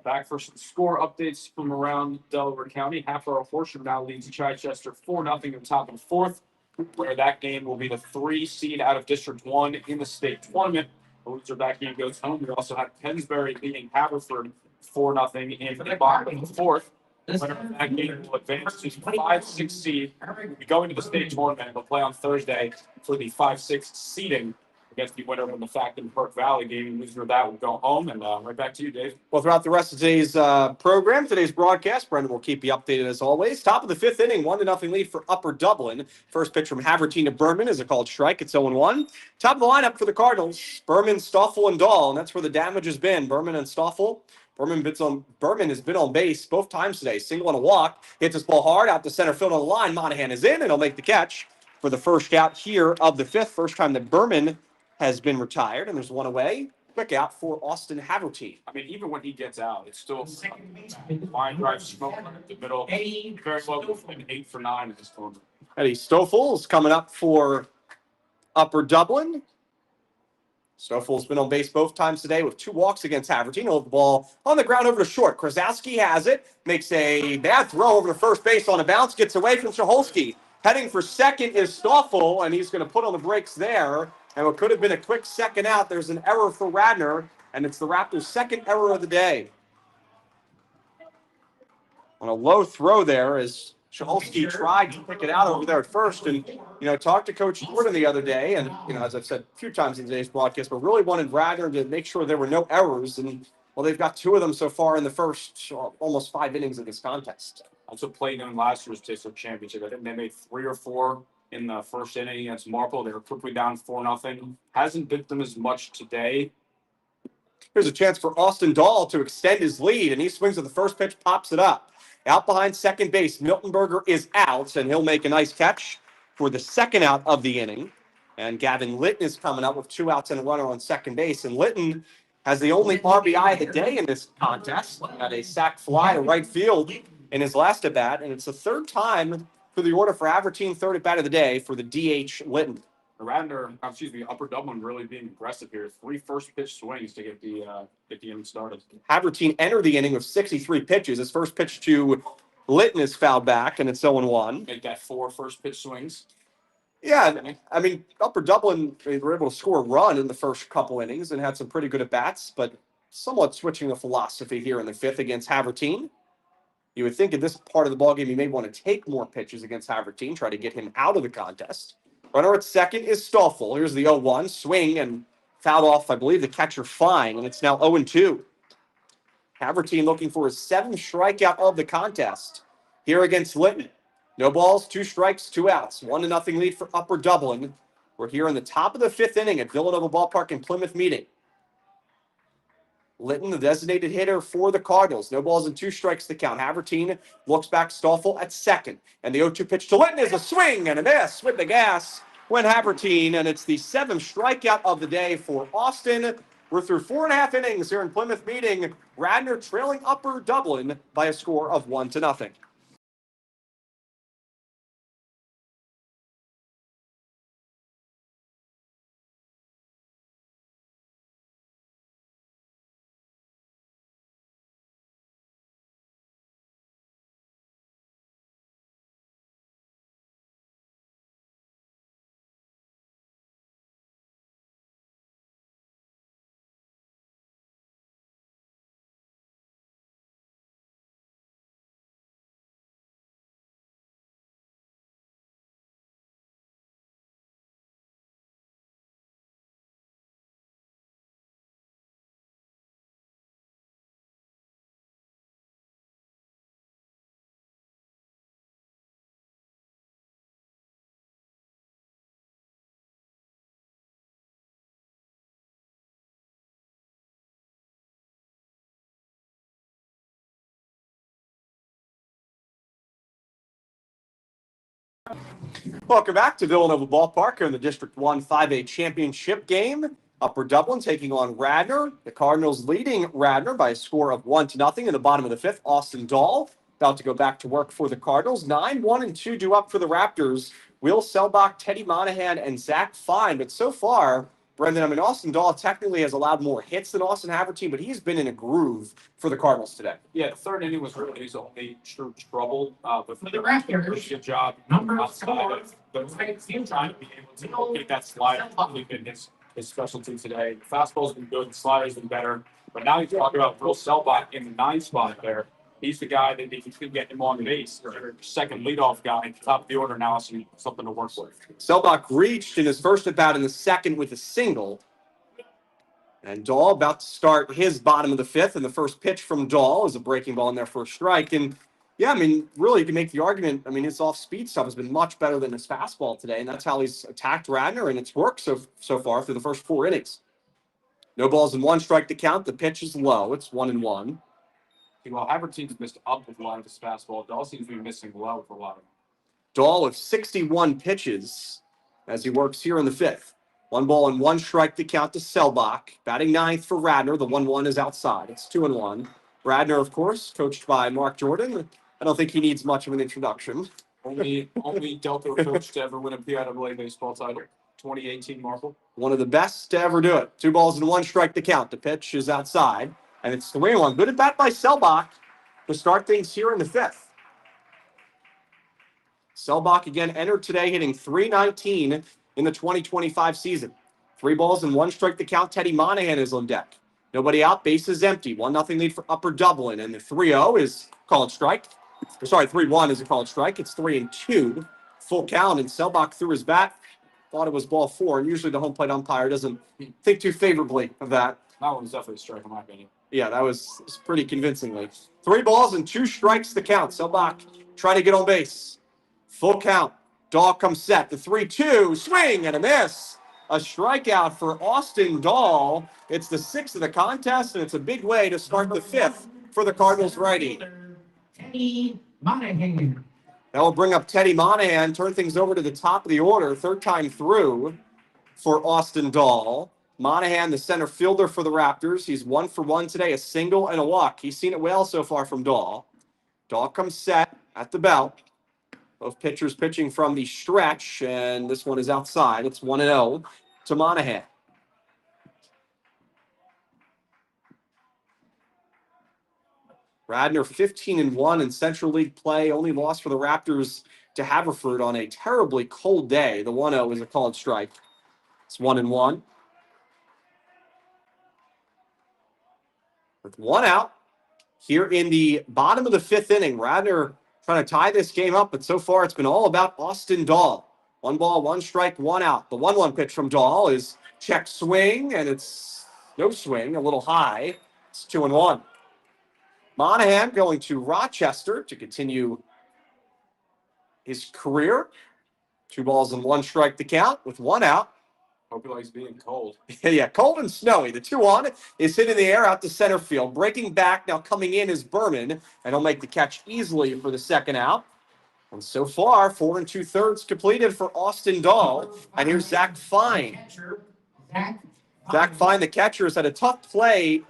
Back for some score updates from around Delaware County. Half-hour Horsham now leads Chichester 4-0 in the top of the fourth, where that game will be the 3 seed out of District 1 in the state tournament. The loser of that game goes home. We also have Pennsbury leading Haverford 4-0 in the bottom of the fourth. Winner of that game will advance to the 5-6 seed. We'll be going to the state tournament. They'll play on Thursday for the 5-6 seeding against the winner of the Facton Park Valley game. Loser of that will go home. And right back to you, Dave. Well, throughout the rest of today's program, today's broadcast, Brendan will keep you updated as always. Top of the 5th inning, 1-0 lead for Upper Dublin. First pitch from Havertine to Berman is a called strike. It's 0-1. Top of the lineup for the Cardinals, Berman, Stoffel, and Dahl. And that's where the damage has been. Berman and Stoffel. Berman has been on base both times today. Single and a walk. Hits this ball hard out to center field on the line. Monahan is in, and he'll make the catch for the first out here of the 5th. First time that Berman has been retired, and there's one away. Quick out for Austin Havertine. I mean, even when he gets out, it's still line drive smoke up the middle. Very low, 8 for 9 in this tournament. Eddie Stoffel is coming up for Upper Dublin. Stoffel's been on base both times today with 2 walks against Havertine. He'll have the ball on the ground over to short. Krasowski has it, makes a bad throw over to first base on a bounce, gets away from Shaholski. Heading for second is Stoffel, and he's going to put on the brakes there. And what could have been a quick second out, there's an error for Radnor, and it's the Raptors' second error of the day. On a low throw there as Shaholski tried to pick it out over there at first. And, talked to Coach Jordan the other day, and, as I've said a few times in today's broadcast, but really wanted Radnor to make sure there were no errors. And, well, they've got 2 of them so far in the first almost 5 innings of this contest. Also played in last year's district championship. I think they made 3 or 4 in the first inning against Marple. They were quickly down 4-0. Hasn't bit them as much today. Here's a chance for Austin Dahl to extend his lead, and he swings at the first pitch, pops it up. Out behind second base, Miltonberger is out, and he'll make a nice catch for the second out of the inning. And Gavin Litton is coming up with 2 outs and a runner on second base. And Litton has the only RBI of the day in this contest. Got a sac fly to right field in his last at bat, and it's the 3rd time for the order for Havertine, 3rd at bat of the day for the DH Litton. Upper Dublin really being aggressive here. 3 first pitch swings to get the inning started. Havertine entered the inning with 63 pitches. His first pitch to Litton is fouled back, and it's 0-1. Make that 4 first pitch swings. Yeah, I mean, Upper Dublin, they were able to score a run in the first couple innings and had some pretty good at-bats, but somewhat switching the philosophy here in the 5th against Havertine. You would think in this part of the ballgame, you may want to take more pitches against Havertine, try to get him out of the contest. Runner at second is Stoffel. Here's the 0-1 swing and fouled off, I believe, the catcher Fine, and it's now 0-2. Havertine looking for his 7th strikeout of the contest here against Litton. No balls, 2 strikes, 2 outs. 1-0 lead for Upper Dublin. We're here in the top of the 5th inning at Villanova Ballpark in Plymouth Meeting. Litton, the designated hitter for the Cardinals. No balls and 2 strikes to count. Havertine looks back, Stoffel at second. And the 0-2 pitch to Litton is a swing and a miss with the gas when Havertine. And it's the 7th strikeout of the day for Austin. We're through 4.5 innings here in Plymouth meeting. Radnor trailing Upper Dublin by a score of 1-0. Welcome back to Villanova Ballpark here in the District 1 5A championship game. Upper Dublin taking on Radnor. The Cardinals leading Radnor by a score of 1-0 in the bottom of the fifth. Austin Dahl about to go back to work for the Cardinals. 9-1-2 due up for the Raptors. Will Selbach, Teddy Monahan, and Zach Fine. But so far, Brendan, I mean, Austin Dahl technically has allowed more hits than Austin Havertine, but he's been in a groove for the Cardinals today. Yeah, the third inning was really his only true trouble. But For the Raptors, good job number outside 4, of the trying to be able to locate that slider. Probably been his specialty today. Fastball's been good, the slider's been better. But now you talk about Will Selbach in the 9 spot there. He's the guy that if you can get him on base, your second leadoff guy at the top of the order now, so something to work with. Selbach reached in his first at bat in the second with a single. And Dahl about to start his bottom of the fifth, and the first pitch from Dahl is a breaking ball in there for a strike. And yeah, I mean, really, you can make the argument. I mean, his off-speed stuff has been much better than his fastball today, and that's how he's attacked Radnor, and it's worked so far through the first 4 innings. No balls and 1 strike to count. The pitch is low. It's 1-1. Well, Havertine's missed up with a lot of his fastball. Dahl seems to be missing low for a lot of them. Dahl with 61 pitches as he works here in the fifth. 1 ball and 1 strike to count to Selbach. Batting 9th for Radnor. The 1-1 is outside. It's 2-1. Radnor, of course, coached by Mark Jordan. I don't think he needs much of an introduction. Only Delta coach to ever win a PIAA baseball title. 2018 Marvel. One of the best to ever do it. 2 balls and 1 strike to count. The pitch is outside. And it's 3-1. Good at bat by Selbach to start things here in the fifth. Selbach again entered today hitting .319 in the 2025 season. 3 balls and 1 strike to count. Teddy Monahan is on deck. Nobody out. Base is empty. 1-0 lead for Upper Dublin. And the 3-0 is called strike. Sorry, 3-1 is a called strike. It's 3-2. Full count. And Selbach threw his bat. Thought it was ball 4. And usually the home plate umpire doesn't think too favorably of that. That one was definitely a strike, in my opinion. Yeah, that was pretty convincingly. 3 balls and 2 strikes to count. Selbach trying to get on base. Full count. Dahl comes set. The 3-2. Swing and a miss. A strikeout for Austin Dahl. It's the 6th of the contest, and it's a big way to start the 5th for the Cardinals righty. Teddy Monahan. That will bring up Teddy Monahan, turn things over to the top of the order, 3rd time through for Austin Dahl. Monahan, the center fielder for the Raptors. He's 1 for 1 today, a single and a walk. He's seen it well so far from Dahl. Dahl comes set at the belt. Both pitchers pitching from the stretch, and this one is outside. It's 1-0 to Monahan. Radnor 15-1 in Central League play. Only loss for the Raptors to Haverford on a terribly cold day. The 1-0 is a called strike. It's 1-1. With 1 out here in the bottom of the 5th inning. Radnor trying to tie this game up, but so far it's been all about Austin Dahl. 1 ball, 1 strike, 1 out. The 1-1 pitch from Dahl is check swing, and it's no swing, a little high. It's 2-1. Monahan going to Rochester to continue his career. 2 balls and 1 strike to count with 1 out. Hope he likes being cold. Yeah, cold and snowy. The 2-1 is hit in the air out to center field. Breaking back, now coming in is Berman, and he'll make the catch easily for the 2nd out. And so far, 4 2/3 completed for Austin Dahl. And here's Zach Fine. Zach Zach Fine, the catcher, has had a tough day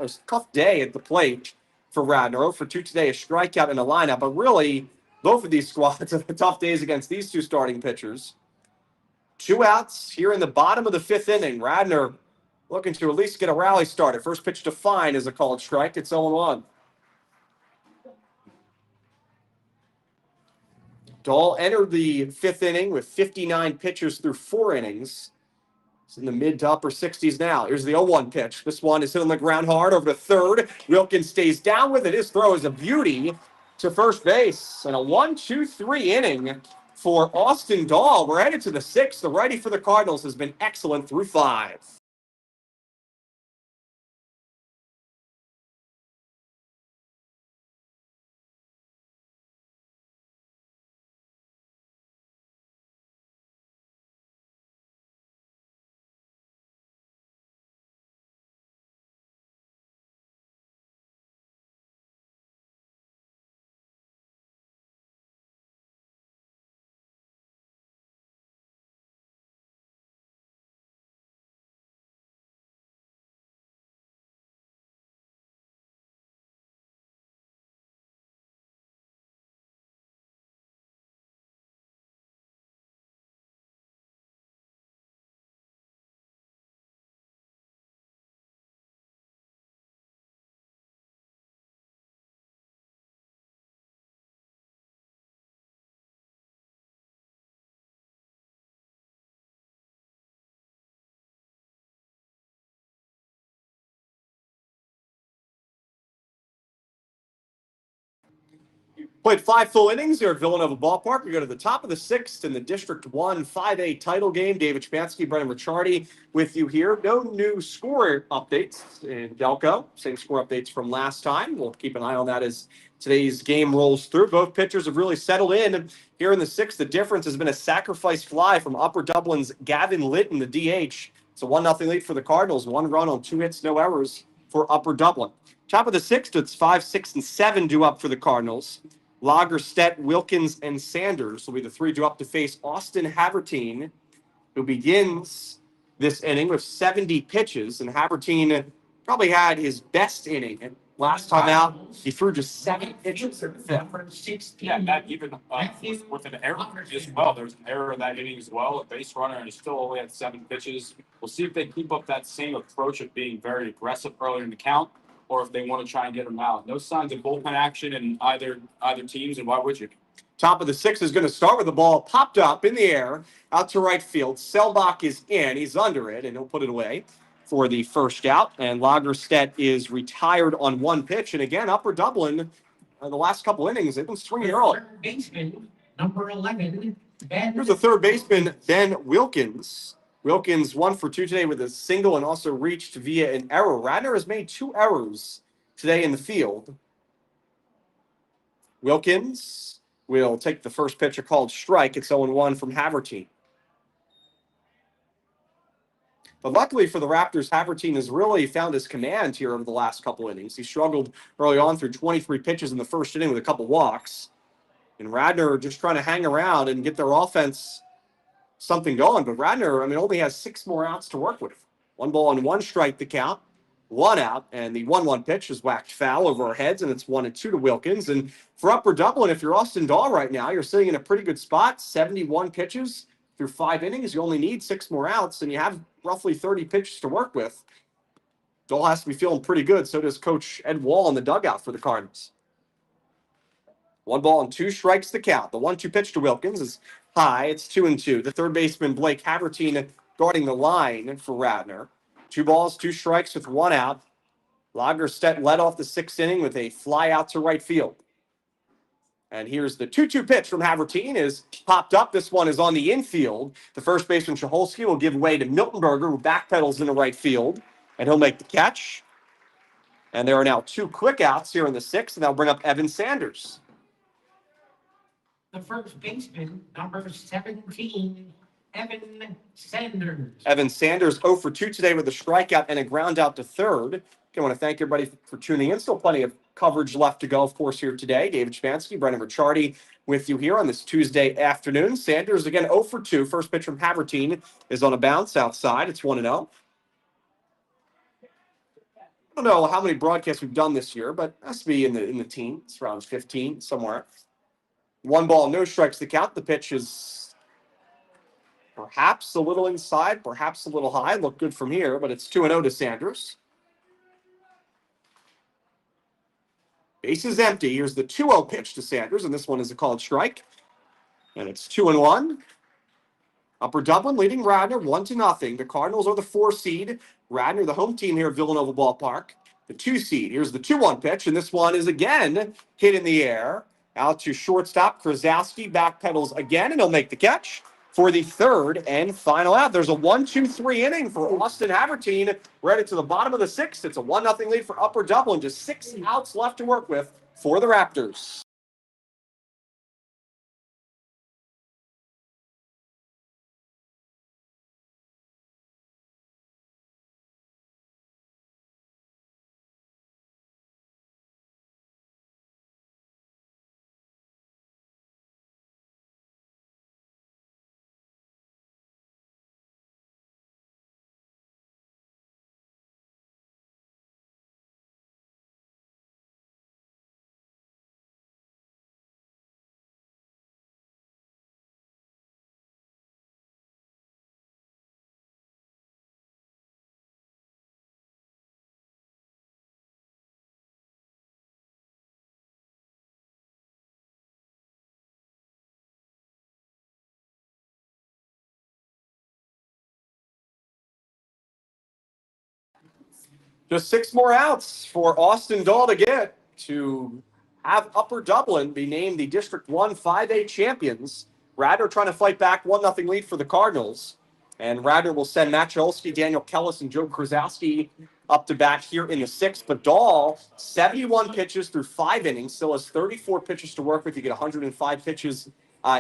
at the plate for Radnor. 0 for 2 today, a strikeout in the lineup. But really, both of these squads have had tough days against these two starting pitchers. 2 outs here in the bottom of the 5th inning. Radnor looking to at least get a rally started. First pitch to Fine is a called strike. It's 0-1. Dahl entered the 5th inning with 59 pitches through 4 innings. It's in the mid to upper 60s now. Here's the 0-1 pitch. This one is hit on the ground hard over to third. Wilkins stays down with it. His throw is a beauty to first base. And a 1-2-3 inning for Austin Dahl. We're headed to the 6th. The righty for the Cardinals has been excellent through 5. Played 5 full innings here at Villanova Ballpark. We go to the top of the 6th in the District 1 5A title game. David Spansky, Brennan Ricciardi with you here. No new score updates in Delco. Same score updates from last time. We'll keep an eye on that as today's game rolls through. Both pitchers have really settled in here in the 6th. The difference has been a sacrifice fly from Upper Dublin's Gavin Litton, the DH. It's a 1-0 lead for the Cardinals. 1 run on 2 hits, no errors for Upper Dublin. Top of the 6th, it's 5, 6, and 7 due up for the Cardinals. Lagerstedt, Wilkins, and Sanders will be the 3 due up to face Austin Havertine, who begins this inning with 70 pitches. And Havertine probably had his best inning. Last time out, he threw just 7 pitches in the 5th. Yeah, that even with an error as well. There's an error in that inning as well. A base runner, and he still only had 7 pitches. We'll see if they keep up that same approach of being very aggressive early in the count, or if they want to try and get him out. No signs of bullpen action in either teams, and why would you? Top of the 6th is going to start with the ball popped up in the air out to right field. Selbach is in. He's under it, and he'll put it away for the first out. And Lagerstedt is retired on 1 pitch. And again, Upper Dublin, the last couple innings, they've been swinging early. Third baseman, number 11, Ben. Here's the third baseman, Ben Wilkins. Wilkins 1 for 2 today with a single and also reached via an error. Radnor has made 2 errors today in the field. Wilkins will take the first pitch, a called strike. It's 0-1 from Havertine. But luckily for the Raptors, Havertine has really found his command here over the last couple innings. He struggled early on through 23 pitches in the first inning with a couple walks. And Radnor just trying to hang around and get their offense something going. But Radnor, only has 6 more outs to work with. 1 ball and 1 strike the count. 1 out, and the 1-1 pitch is whacked foul over our heads, and it's 1-2 to Wilkins. And for Upper Dublin, if you're Austin Dahl right now, you're sitting in a pretty good spot. 71 pitches through 5 innings. You only need 6 more outs, and you have roughly 30 pitches to work with. Dahl has to be feeling pretty good. So does Coach Ed Wall in the dugout for the Cardinals. 1 ball and 2 strikes the count. The 1-2 pitch to Wilkins is high. It's 2-2. The third baseman, Blake Havertine, guarding the line for Radnor. 2 balls, 2 strikes with 1 out. Lagerstedt led off the 6th inning with a fly out to right field. And here's the 2-2 pitch from Havertine is popped up. This one is on the infield. The first baseman, Chholsky, will give way to Miltenberger, who backpedals into right field, and he'll make the catch. And there are now 2 quick outs here in the 6th, and they'll bring up Evan Sanders. The first baseman, number 17, Evan Sanders. Evan Sanders 0 for 2 today with a strikeout and a ground out to third. Again, I want to thank everybody for tuning in. Still plenty of coverage left to go, of course, here today. David Spansky, Brennan Ricciardi with you here on this Tuesday afternoon. Sanders, again, 0 for 2. First pitch from Havertine is on a bounce outside. It's 1-0. I don't know how many broadcasts we've done this year, but it has to be in the teens, around 15 somewhere. 1 ball, no strikes to count. The pitch is perhaps a little inside, perhaps a little high. Look good from here, but it's 2-0 to Sanders. Base is empty. Here's the 2-0 pitch to Sanders, and this one is a called strike. And it's 2-1. Upper Dublin leading Radnor 1-0. The Cardinals are the 4 seed. Radnor, the home team here at Villanova Ballpark, the 2 seed. Here's the 2-1 pitch, and this one is again hit in the air. Out to shortstop. Krasowski backpedals again, and he'll make the catch for the 3rd and final out. There's a 1-2-3 inning for Austin Havertine. We're headed to the bottom of the 6th. It's a 1-0 lead for Upper Dublin. Just 6 outs left to work with for the Raptors. Just 6 more outs for Austin Dahl to get to have Upper Dublin be named the District 1 5A champions. Radnor trying to fight back 1-0 lead for the Cardinals. And Radnor will send Matt Cholsky, Daniel Kellis, and Joe Krasowski up to bat here in the 6th. But Dahl, 71 pitches through 5 innings, still has 34 pitches to work with. You get 105 pitches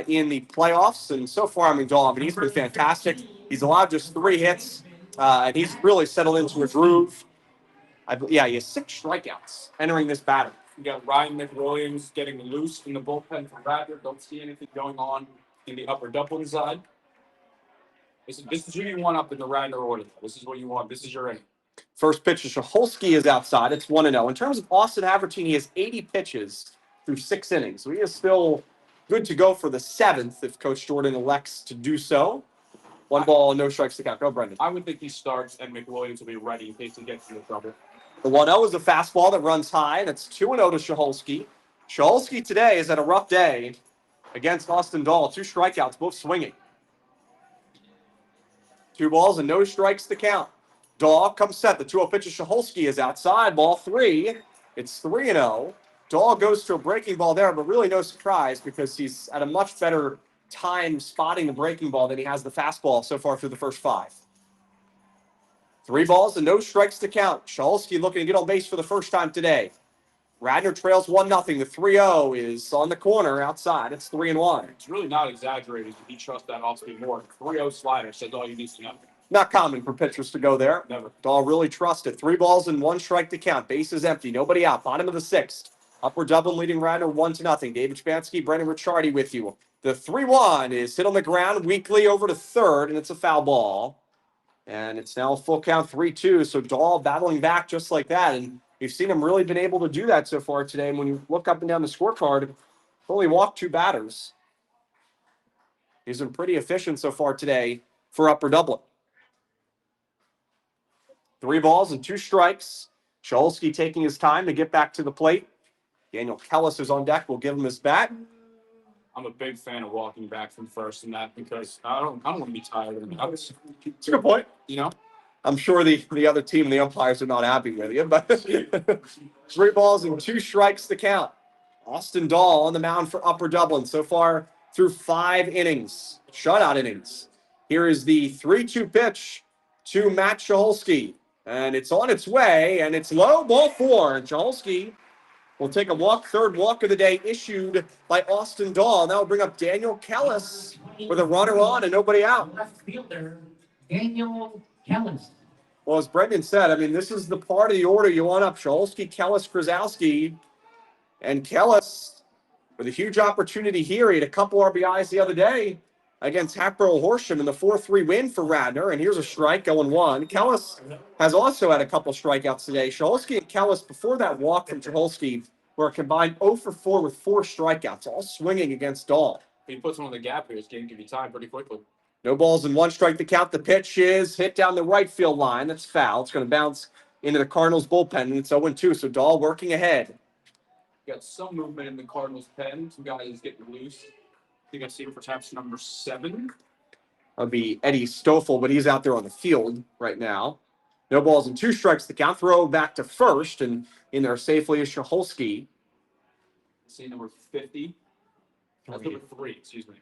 in the playoffs. And so far, Dahl, he's been fantastic. He's allowed just 3 hits, and he's really settled into a groove. He has 6 strikeouts entering this battle. You got Ryan McWilliams getting loose in the bullpen for Radnor. Don't see anything going on in the Upper Dublin side. This is who you want up in the Radnor order. This is what you want. This is your inning. First pitch to Shaholski is outside. It's 1-0. In terms of Austin Havertine, he has 80 pitches through 6 innings. So he is still good to go for the 7th if Coach Jordan elects to do so. 1 ball, no strikes to count. Go, Brendan. I would think he starts and McWilliams will be ready in case he gets into trouble. The 1-0 is a fastball that runs high. That's 2-0 to Shaholski. Shaholski today is at a rough day against Austin Dahl. 2 strikeouts, both swinging. 2 balls and no strikes to count. Dahl comes set. The 2-0 pitch to Shaholski is outside. Ball 3. It's 3-0. Dahl goes to a breaking ball there, but really no surprise because he's at a much better time spotting the breaking ball than he has the fastball so far through the first 5. 3 balls and no strikes to count. Shaholski looking to get on base for the first time today. Radnor trails 1-0. The 3-0 is on the corner outside. It's 3-1. It's really not exaggerated if he trusts that off speed more. 3-0 slider says all you need to know. Not common for pitchers to go there. Never. Dahl really trusted. 3 balls and 1 strike to count. Base is empty. Nobody out. Bottom of the 6th. Upper Dublin leading Radnor 1-0. David Spansky, Brendan Ricciardi with you. The 3-1 is hit on the ground weakly over to 3rd, and it's a foul ball. And it's now a full count 3-2. So Dahl battling back just like that. And we've seen him really been able to do that so far today. And when you look up and down the scorecard, only walked 2 batters. He's been pretty efficient so far today for Upper Dublin. 3 balls and 2 strikes. Shaholski taking his time to get back to the plate. Daniel Kellis is on deck. We'll give him his bat. I'm a big fan of walking back from first and that because I don't want to be tired of it. It's a good point. You know? I'm sure the other team, the umpires, are not happy with you, but 3 balls and 2 strikes to count. Austin Dahl on the mound for Upper Dublin so far through 5 innings, shutout innings. Here is the 3-2 pitch to Matt Shaholski, and it's on its way, and it's low, ball 4. And Shaholski will take a walk, 3rd walk of the day issued by Austin Dahl. Now we'll bring up Daniel Kellis with a runner on and nobody out. Left fielder, Daniel Kellis. Well, as Brendan said, this is the part of the order you want up. Shaholski, Kellis, Krasowski, and Kellis with a huge opportunity here. He had a couple RBIs the other day against Hatboro Horsham in the 4-3 win for Radnor. And here's a strike going one. Kellis has also had a couple strikeouts today. Shaholsky and Kellis, before that walk from Shaholsky, were combined 0 for 4 with 4 strikeouts, all swinging against Dahl. If he puts one on the gap here, this game can be tied pretty quickly. No balls and 1 strike to count. The pitch is hit down the right field line. That's foul. It's going to bounce into the Cardinals bullpen, and it's 0-2. So Dahl working ahead. Got some movement in the Cardinals pen. Some guys getting loose. I think I see him for taps number 7. That'll be Eddie Stoffel, but he's out there on the field right now. No balls and 2 strikes to count. Throw back to first, and in there safely is Shaholsky. See number 50. That's number 3, excuse me.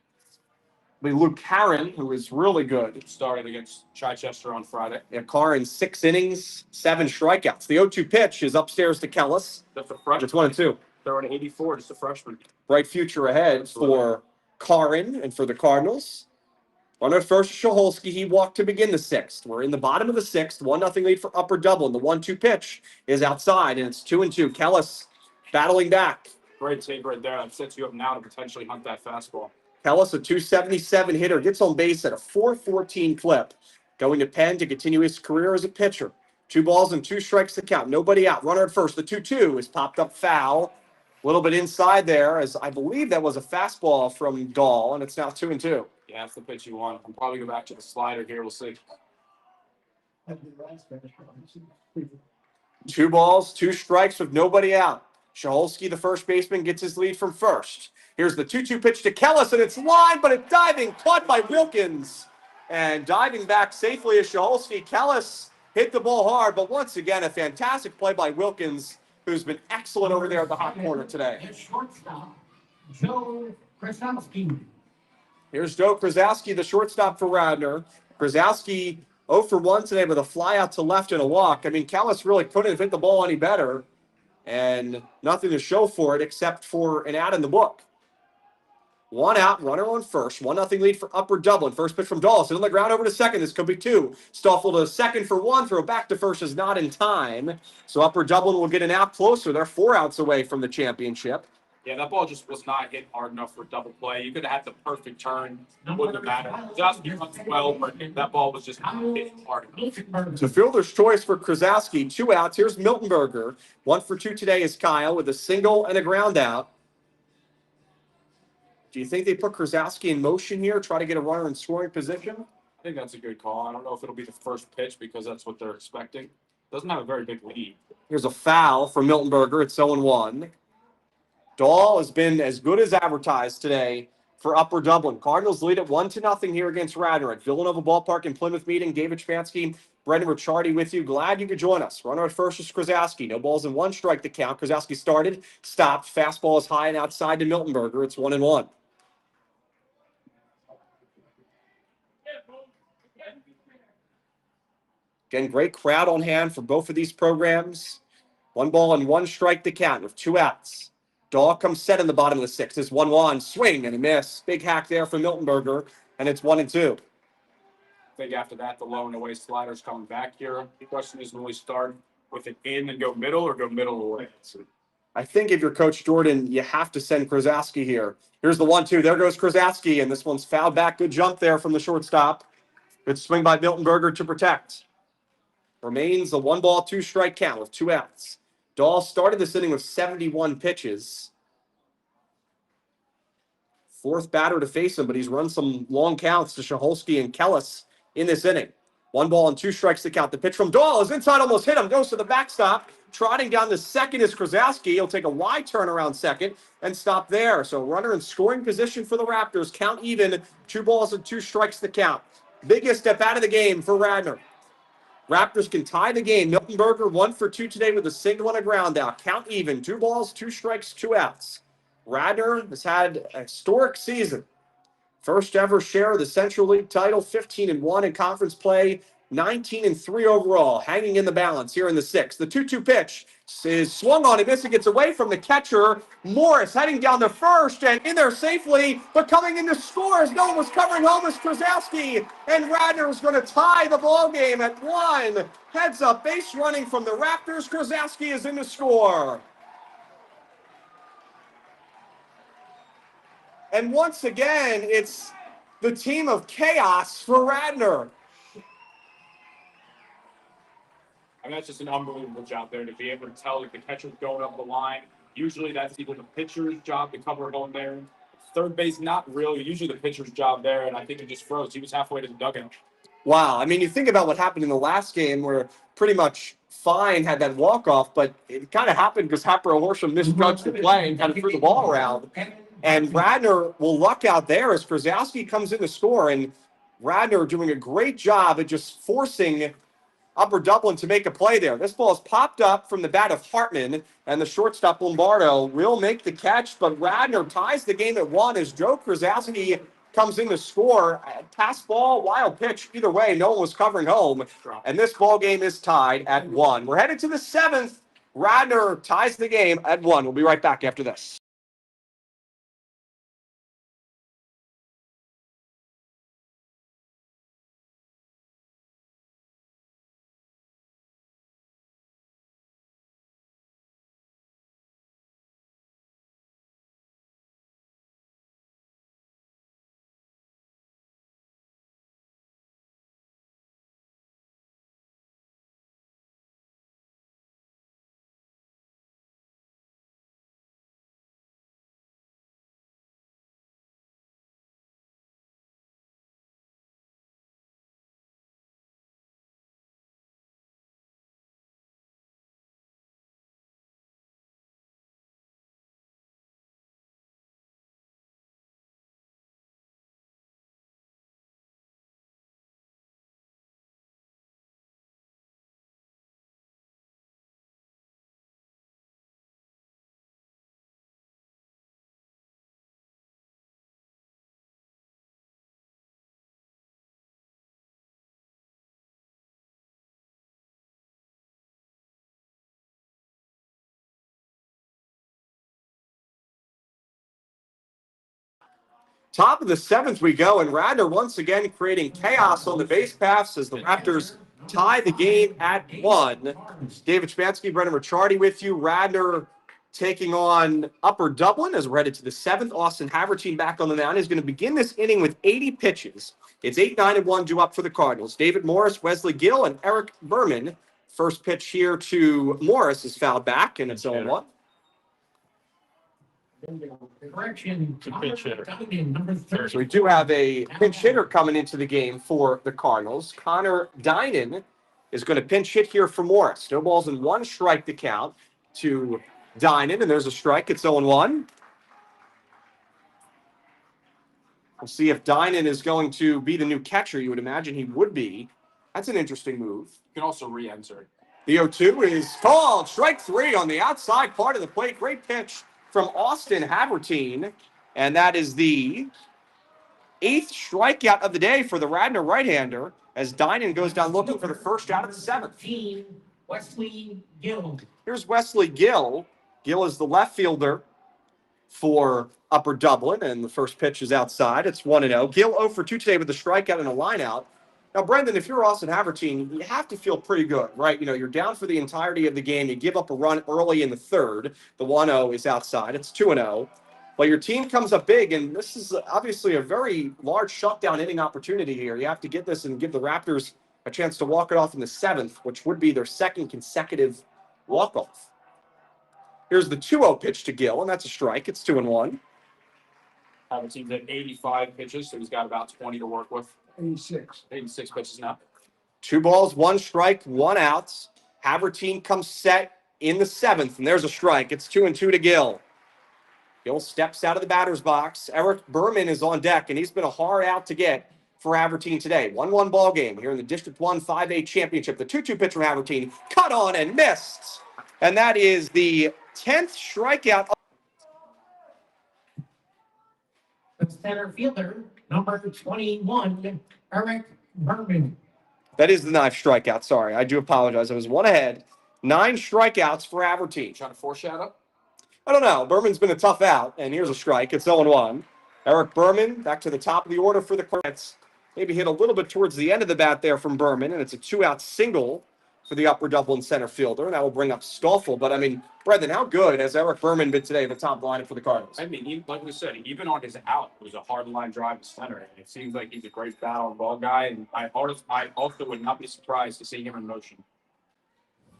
Luke Caron, who is really good. Started against Chichester on Friday. Yeah, Caron, 6 innings, 7 strikeouts. The 0-2 pitch is upstairs to Kellis. That's a freshman. It's 1-2. Throwing 84, just a freshman. Bright future ahead for Caron and for the Cardinals. Runner at first, Shaholsky. He walked to begin the 6th. We're in the bottom of the 6th. 1-0 lead for Upper Dublin. The 1-2 pitch is outside, and it's 2-2. Kellis battling back. Great take right there. That sets you up now to potentially hunt that fastball. Kellis, a 277 hitter, gets on base at a 414 clip. Going to Penn to continue his career as a pitcher. 2 balls and 2 strikes to count. Nobody out. Runner at first. The 2-2 is popped up foul. A little bit inside there, as I believe that was a fastball from Dahl, and it's now 2-2. Yeah, that's the pitch you want. I'll probably go back to the slider here. We'll see. 2 balls, 2 strikes with nobody out. Shaholsky, the first baseman, gets his lead from first. Here's the 2-2 pitch to Kellis, and it's lined, but it's diving, caught by Wilkins. And diving back safely is Shaholsky. Kellis hit the ball hard, but once again, a fantastic play by Wilkins, who's been excellent over there at the hot corner today. And shortstop, Joe Krasowski. Here's Joe Krasowski, the shortstop for Radnor. Krasowski 0 for 1 today with a fly out to left and a walk. I mean, Kellis really couldn't have hit the ball any better, and nothing to show for it except for an out in the book. 1 out, runner on first. 1-0 lead for Upper Dublin. First pitch from Dahl. Sit on the ground over to second. This could be 2. Stoffel to second for 1. Throw back to first is not in time. So Upper Dublin will get an out closer. They're 4 outs away from the championship. Yeah, that ball just was not hit hard enough for double play. You could have had the perfect turn. It wouldn't have mattered. Just runs well, but that ball was just not hit hard enough. So fielder's choice for Krasowski. 2 outs. Here's Miltenberger. 1 for 2 today is Kyle with a single and a ground out. Do you think they put Krasowski in motion here, try to get a runner in scoring position? I think that's a good call. I don't know if it'll be the first pitch because that's what they're expecting. Doesn't have a very big lead. Here's a foul for Miltenberger. It's 0-1. Dahl has been as good as advertised today for Upper Dublin. Cardinals lead at 1-0 here against Radnor at Villanova Ballpark in Plymouth meeting. David Spansky, Brendan Ricciardi with you. Glad you could join us. Runner at first is Krasowski. No balls and 1 strike to count. Krasowski started, stopped. Fastball is high and outside to Miltenberger. It's 1-1. Again, great crowd on hand for both of these programs. 1 ball and 1 strike to count with 2 outs. Dahl comes set in the bottom of the 6th. It's 1-1. Swing and a miss. Big hack there for Miltenberger, and it's 1-2. I think after that, the low and away slider's coming back here. The question is, will we start with it in and go middle or go middle away? I think if you're Coach Jordan, you have to send Krasowski here. Here's the 1-2. There goes Krasowski, and this one's fouled back. Good jump there from the shortstop. Good swing by Miltenberger to protect. Remains a 1 ball, 2 strike count with 2 outs. Dahl started this inning with 71 pitches. 4th batter to face him, but he's run some long counts to Shaholsky and Kellis in this inning. 1 ball and 2 strikes to count. The pitch from Dahl is inside, almost hit him, goes to the backstop. Trotting down the second is Krasowski. He'll take a wide turn around second and stop there. So runner in scoring position for the Raptors. Count even, 2 balls and 2 strikes to count. Biggest step out of the game for Radnor. Raptors can tie the game. Miltenberger 1 for 2 today with a single and a ground out. Count even, 2 balls, 2 strikes, 2 outs. Radnor has had a historic season. First ever share of the Central League title, 15-1 in conference play, 19-3 overall, hanging in the balance here in the 6th. The 2-2 pitch is swung on and missing. Gets away from the catcher. Morris heading down the first and in there safely, but coming in to score as no one was covering home is Krasowski, and Radnor is going to tie the ball game at 1. Heads up, base running from the Raptors. Krasowski is in to score. And once again, it's the team of chaos for Radnor. I mean, that's just an unbelievable job there to be able to tell if the catcher's going up the line. Usually that's either the pitcher's job to cover home there. Third base, not really. Usually the pitcher's job there, and I think it just froze. He was halfway to the dugout. Wow. I mean, you think about what happened in the last game where pretty much Fine had that walk-off, but it kind of happened because Happer Horsham misjudged the play and kind of threw the ball around. And Radnor will luck out there as Krasowski comes in to score, and Radnor doing a great job at just forcing Upper Dublin to make a play there. This ball is popped up from the bat of Hartman, and the shortstop Lombardo will make the catch, but Radnor ties the game at 1 as Joe Krasowski comes in to score. Pass ball, wild pitch. Either way, no one was covering home, and this ball game is tied at 1. We're headed to the 7th. Radnor ties the game at 1. We'll be right back after this. Top of the 7th we go, and Radnor once again creating chaos on the base paths as the Raptors tie the game at 1. David Spansky, Brendan Ricciardi with you. Radnor taking on Upper Dublin as we're headed to the 7th. Austin Havertine back on the mound. He's going to begin this inning with 80 pitches. It's 8-9-1 due up for the Cardinals. David Morris, Wesley Gill, and Eric Berman. First pitch here to Morris is fouled back, and it's 0-1. Correction. Pinch hitter. Number 30. So we do have a pinch hitter coming into the game for the Cardinals. Connor Dinan is going to pinch hit here for Morris. No balls and 1 strike to count to Dinan, and there's a strike. It's 0-1. We'll see if Dinan is going to be the new catcher. You would imagine he would be. That's an interesting move. You can also re-enter. The 0-2 is called. Strike 3 on the outside part of the plate. Great pitch from Austin Havertine, and that is the 8th strikeout of the day for the Radnor right-hander as Dinan goes down looking for the first out of the 7th. Wesley Gill. Here's Wesley Gill. Gill is the left fielder for Upper Dublin, and the first pitch is outside. It's 1-0. Gill 0 for 2 today with a strikeout and a lineout. Now, Brendan, if you're Austin Havertine, you have to feel pretty good, right? You know, you're down for the entirety of the game. You give up a run early in the 3rd. The 1-0 is outside. It's 2-0. But your team comes up big, and this is obviously a very large shutdown inning opportunity here. You have to get this and give the Raptors a chance to walk it off in the 7th, which would be their 2nd consecutive walk-off. Here's the 2-0 pitch to Gill, and that's a strike. It's 2-1. Havertine's at 85 pitches, so he's got about 20 to work with. 86. 86 pitches now. 2 balls, 1 strike, 1 out. Havertine comes set in the 7th, and there's a strike. It's 2-2 to Gill. Gill steps out of the batter's box. Eric Berman is on deck, and he's been a hard out to get for Havertine today. 1-1 ball game here in the District 1 5A Championship. The 2-2 pitch from Havertine, cut on and missed. And that is the 10th strikeout. The center fielder, number 21, Eric Berman. That is the 9th strikeout. Sorry, I do apologize. I was 1 ahead. 9 strikeouts for Havertine. Trying to foreshadow? I don't know. Berman's been a tough out, and here's a strike. It's 0-1. Eric Berman back to the top of the order for the Cardinals. Maybe hit a little bit towards the end of the bat there from Berman, and it's a 2-out single for the Upper Dublin center fielder, and that will bring up Stoffel. But I mean, Brendan, how good has Eric Berman been today, the top lineup for the Cardinals? I mean, like we said, even on his out, it was a hard line drive to center. And it seems like he's a great battle and ball guy. And I also would not be surprised to see him in motion.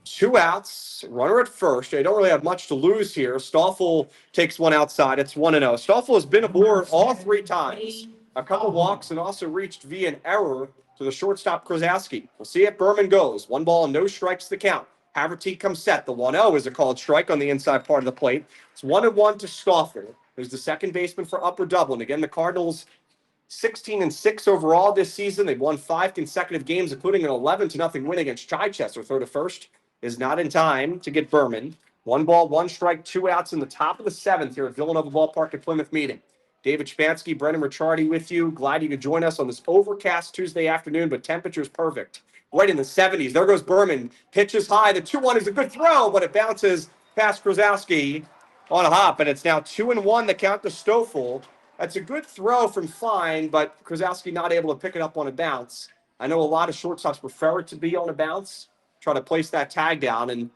2 outs, runner at first. They don't really have much to lose here. Stoffel takes one outside. It's 1-0. Stoffel has been aboard all 3 times. A couple walks and also reached via an error to the shortstop Krasowski. We'll see if Berman goes. 1 ball and no strikes to count. Havertine comes set. The 1-0 is a called strike on the inside part of the plate. It's 1-1 to Stoffel, who's the second baseman for Upper Dublin. Again, the Cardinals 16-6 overall this season. They've won 5 consecutive games, including an 11-0 win against Chichester. Throw to first is not in time to get Berman. 1 ball, 1 strike, 2 outs in the top of the 7th here at Villanova Ballpark at Plymouth Meeting. David Spansky, Brendan Ricciardi with you. Glad you could join us on this overcast Tuesday afternoon, but temperature's perfect. Right in the 70s. There goes Berman. Pitches high. The 2-1 is a good throw, but it bounces past Krasowski on a hop, and it's now 2-1 the count to Stoffel. That's a good throw from Fine, but Krasowski not able to pick it up on a bounce. I know a lot of shortstops prefer it to be on a bounce, try to place that tag down, and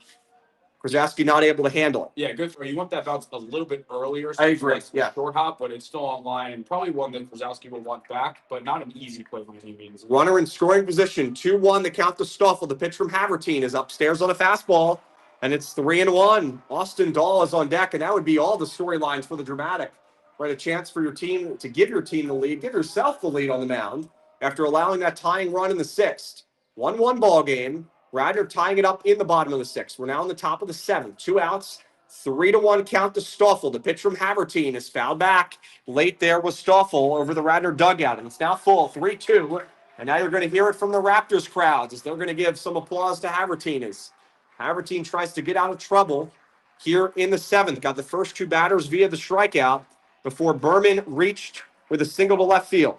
Krasowski not able to handle it. Yeah, good. You want that bounce a little bit earlier. I agree. Yeah. Short hop, but it's still online and probably one that Krasowski will want back, but not an easy play by any means. Runner in scoring position, 2-1 the count to Stoffel. The pitch from Havertine is upstairs on a fastball, and it's 3-1. Austin Dahl is on deck, and that would be all the storylines for the Dramatic. Right, a chance for your team to give your team the lead, give yourself the lead on the mound after allowing that tying run in the 6th. 1-1 ball game. Radnor tying it up in the bottom of the 6th. We're now in the top of the 7th. 2 outs, 3-1 count to Stoffel. The pitch from Havertine is fouled back. Late there was Stoffel over the Radnor dugout, and it's now full, 3-2. And now you're going to hear it from the Raptors crowds as they're going to give some applause to Havertine as Havertine tries to get out of trouble here in the 7th. Got the first 2 batters via the strikeout before Berman reached with a single to left field.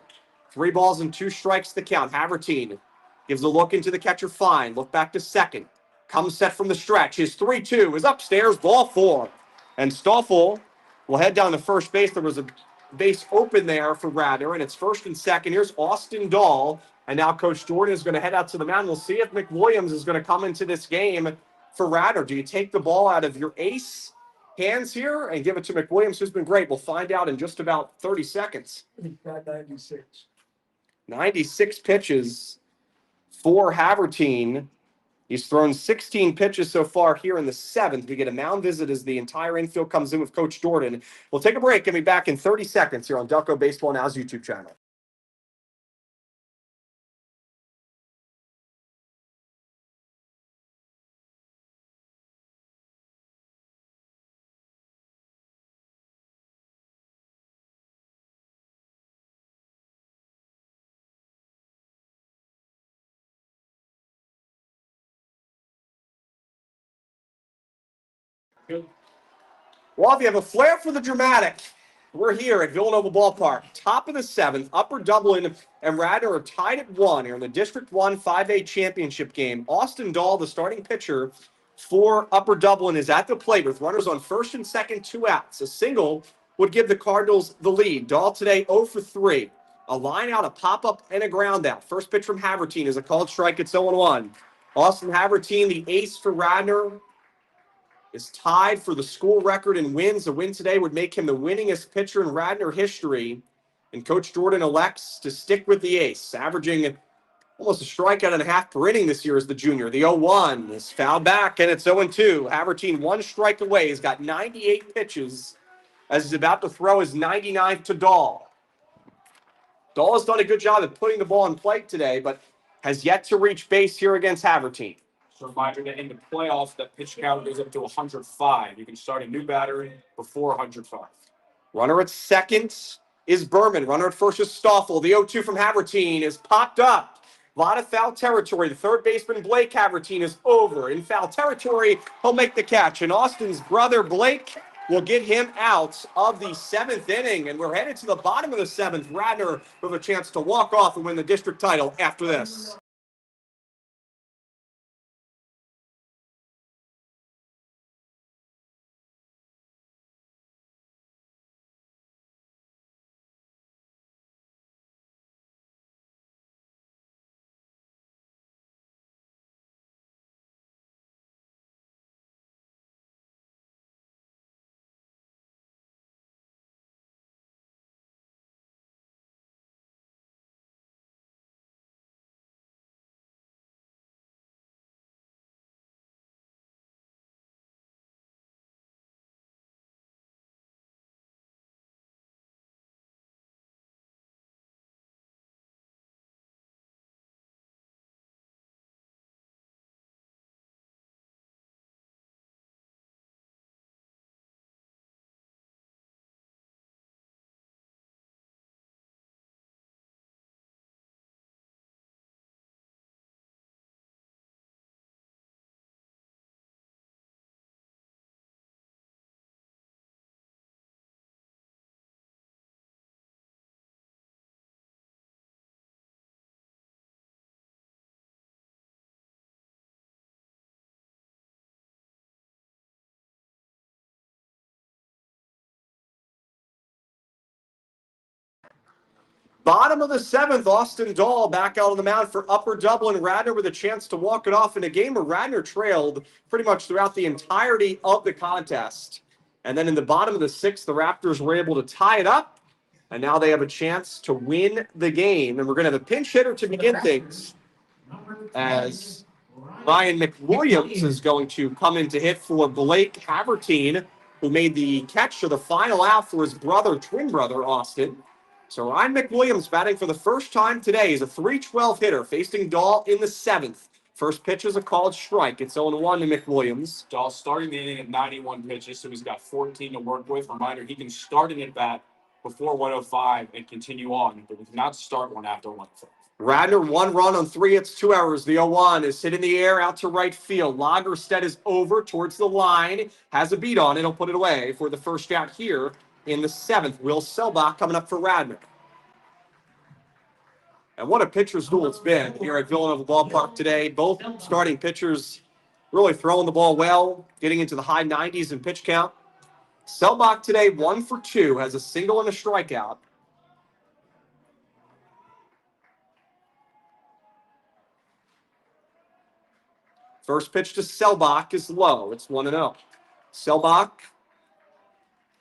3 balls and 2 strikes to count. Havertine gives a look into the catcher Fine. Look back to second. Comes set from the stretch. His 3-2 is upstairs, ball 4. And Stoffel will head down to first base. There was a base open there for Radnor, and it's first and second. Here's Austin Dahl. And now Coach Jordan is going to head out to the mound. We'll see if McWilliams is going to come into this game for Radnor. Do you take the ball out of your ace hands here and give it to McWilliams, who's been great? We'll find out in just about 30 seconds. 96. 96 pitches for Havertine. He's thrown 16 pitches so far here in the 7th. We get a mound visit as the entire infield comes in with Coach Jordan. We'll take a break and be back in 30 seconds here on Delco Baseball Now's YouTube channel. Well, if you have a flair for the dramatic, we're here at Villanova Ballpark, top of the 7th. Upper Dublin and Radnor are tied at 1 here in the District 1 5A championship game. Austin Dahl, the starting pitcher for Upper Dublin, is at the plate with runners on first and second, 2 outs. A single would give the Cardinals the lead. Dahl today 0 for 3. A line out, a pop-up, and a ground out. First pitch from Havertine is a called strike. It's 0-1. Austin Havertine, the ace for Radnor, is tied for the school record in wins. A win today would make him the winningest pitcher in Radnor history. And Coach Jordan elects to stick with the ace, averaging almost a strikeout and a half per inning this year as the junior. The 0-1 is fouled back, and it's 0-2. Havertine 1 strike away. He's got 98 pitches as he's about to throw his 99th to Dahl. Dahl has done a good job of putting the ball in play today, but has yet to reach base here against Havertine. So reminder that in the playoffs, that pitch count goes up to 105. You can start a new battery before 105. Runner at second is Berman. Runner at first is Stoffel. The 0-2 from Havertine is popped up. A lot of foul territory. The third baseman, Blake Havertine, is over. In foul territory, he'll make the catch. And Austin's brother, Blake, will get him out of the 7th inning. And we're headed to the bottom of the 7th. Radnor with a chance to walk off and win the district title after this. Bottom of the 7th, Austin Dahl back out on the mound for Upper Dublin. Radnor with a chance to walk it off in a game where Radnor trailed pretty much throughout the entirety of the contest. And then in the bottom of the 6th, the Raptors were able to tie it up. And now they have a chance to win the game. And we're going to have a pinch hitter to begin things, as Ryan McWilliams is going to come in to hit for Blake Havertine, who made the catch for the final out for his twin brother, Austin. So Ryan McWilliams batting for the first time today. He's a 312 hitter facing Dahl in the 7th. First pitch is a called strike. It's 0-1 to McWilliams. Dahl starting the inning at 91 pitches, so he's got 14 to work with. Reminder, he can start an at-bat before 105 and continue on, but he cannot start one after 105. Radnor, 1 run on 3 hits, 2 errors. The 0-1 is hit in the air out to right field. Lagerstedt is over towards the line, has a beat on it. He'll put it away for the first out here in the 7th. Will Selbach coming up for Radnor. And what a pitcher's duel it's been here at Villanova Ballpark today. Both starting pitchers really throwing the ball well, getting into the high 90s in pitch count. Selbach today 1 for 2, has a single and a strikeout. First pitch to Selbach is low. It's 1-0. Selbach,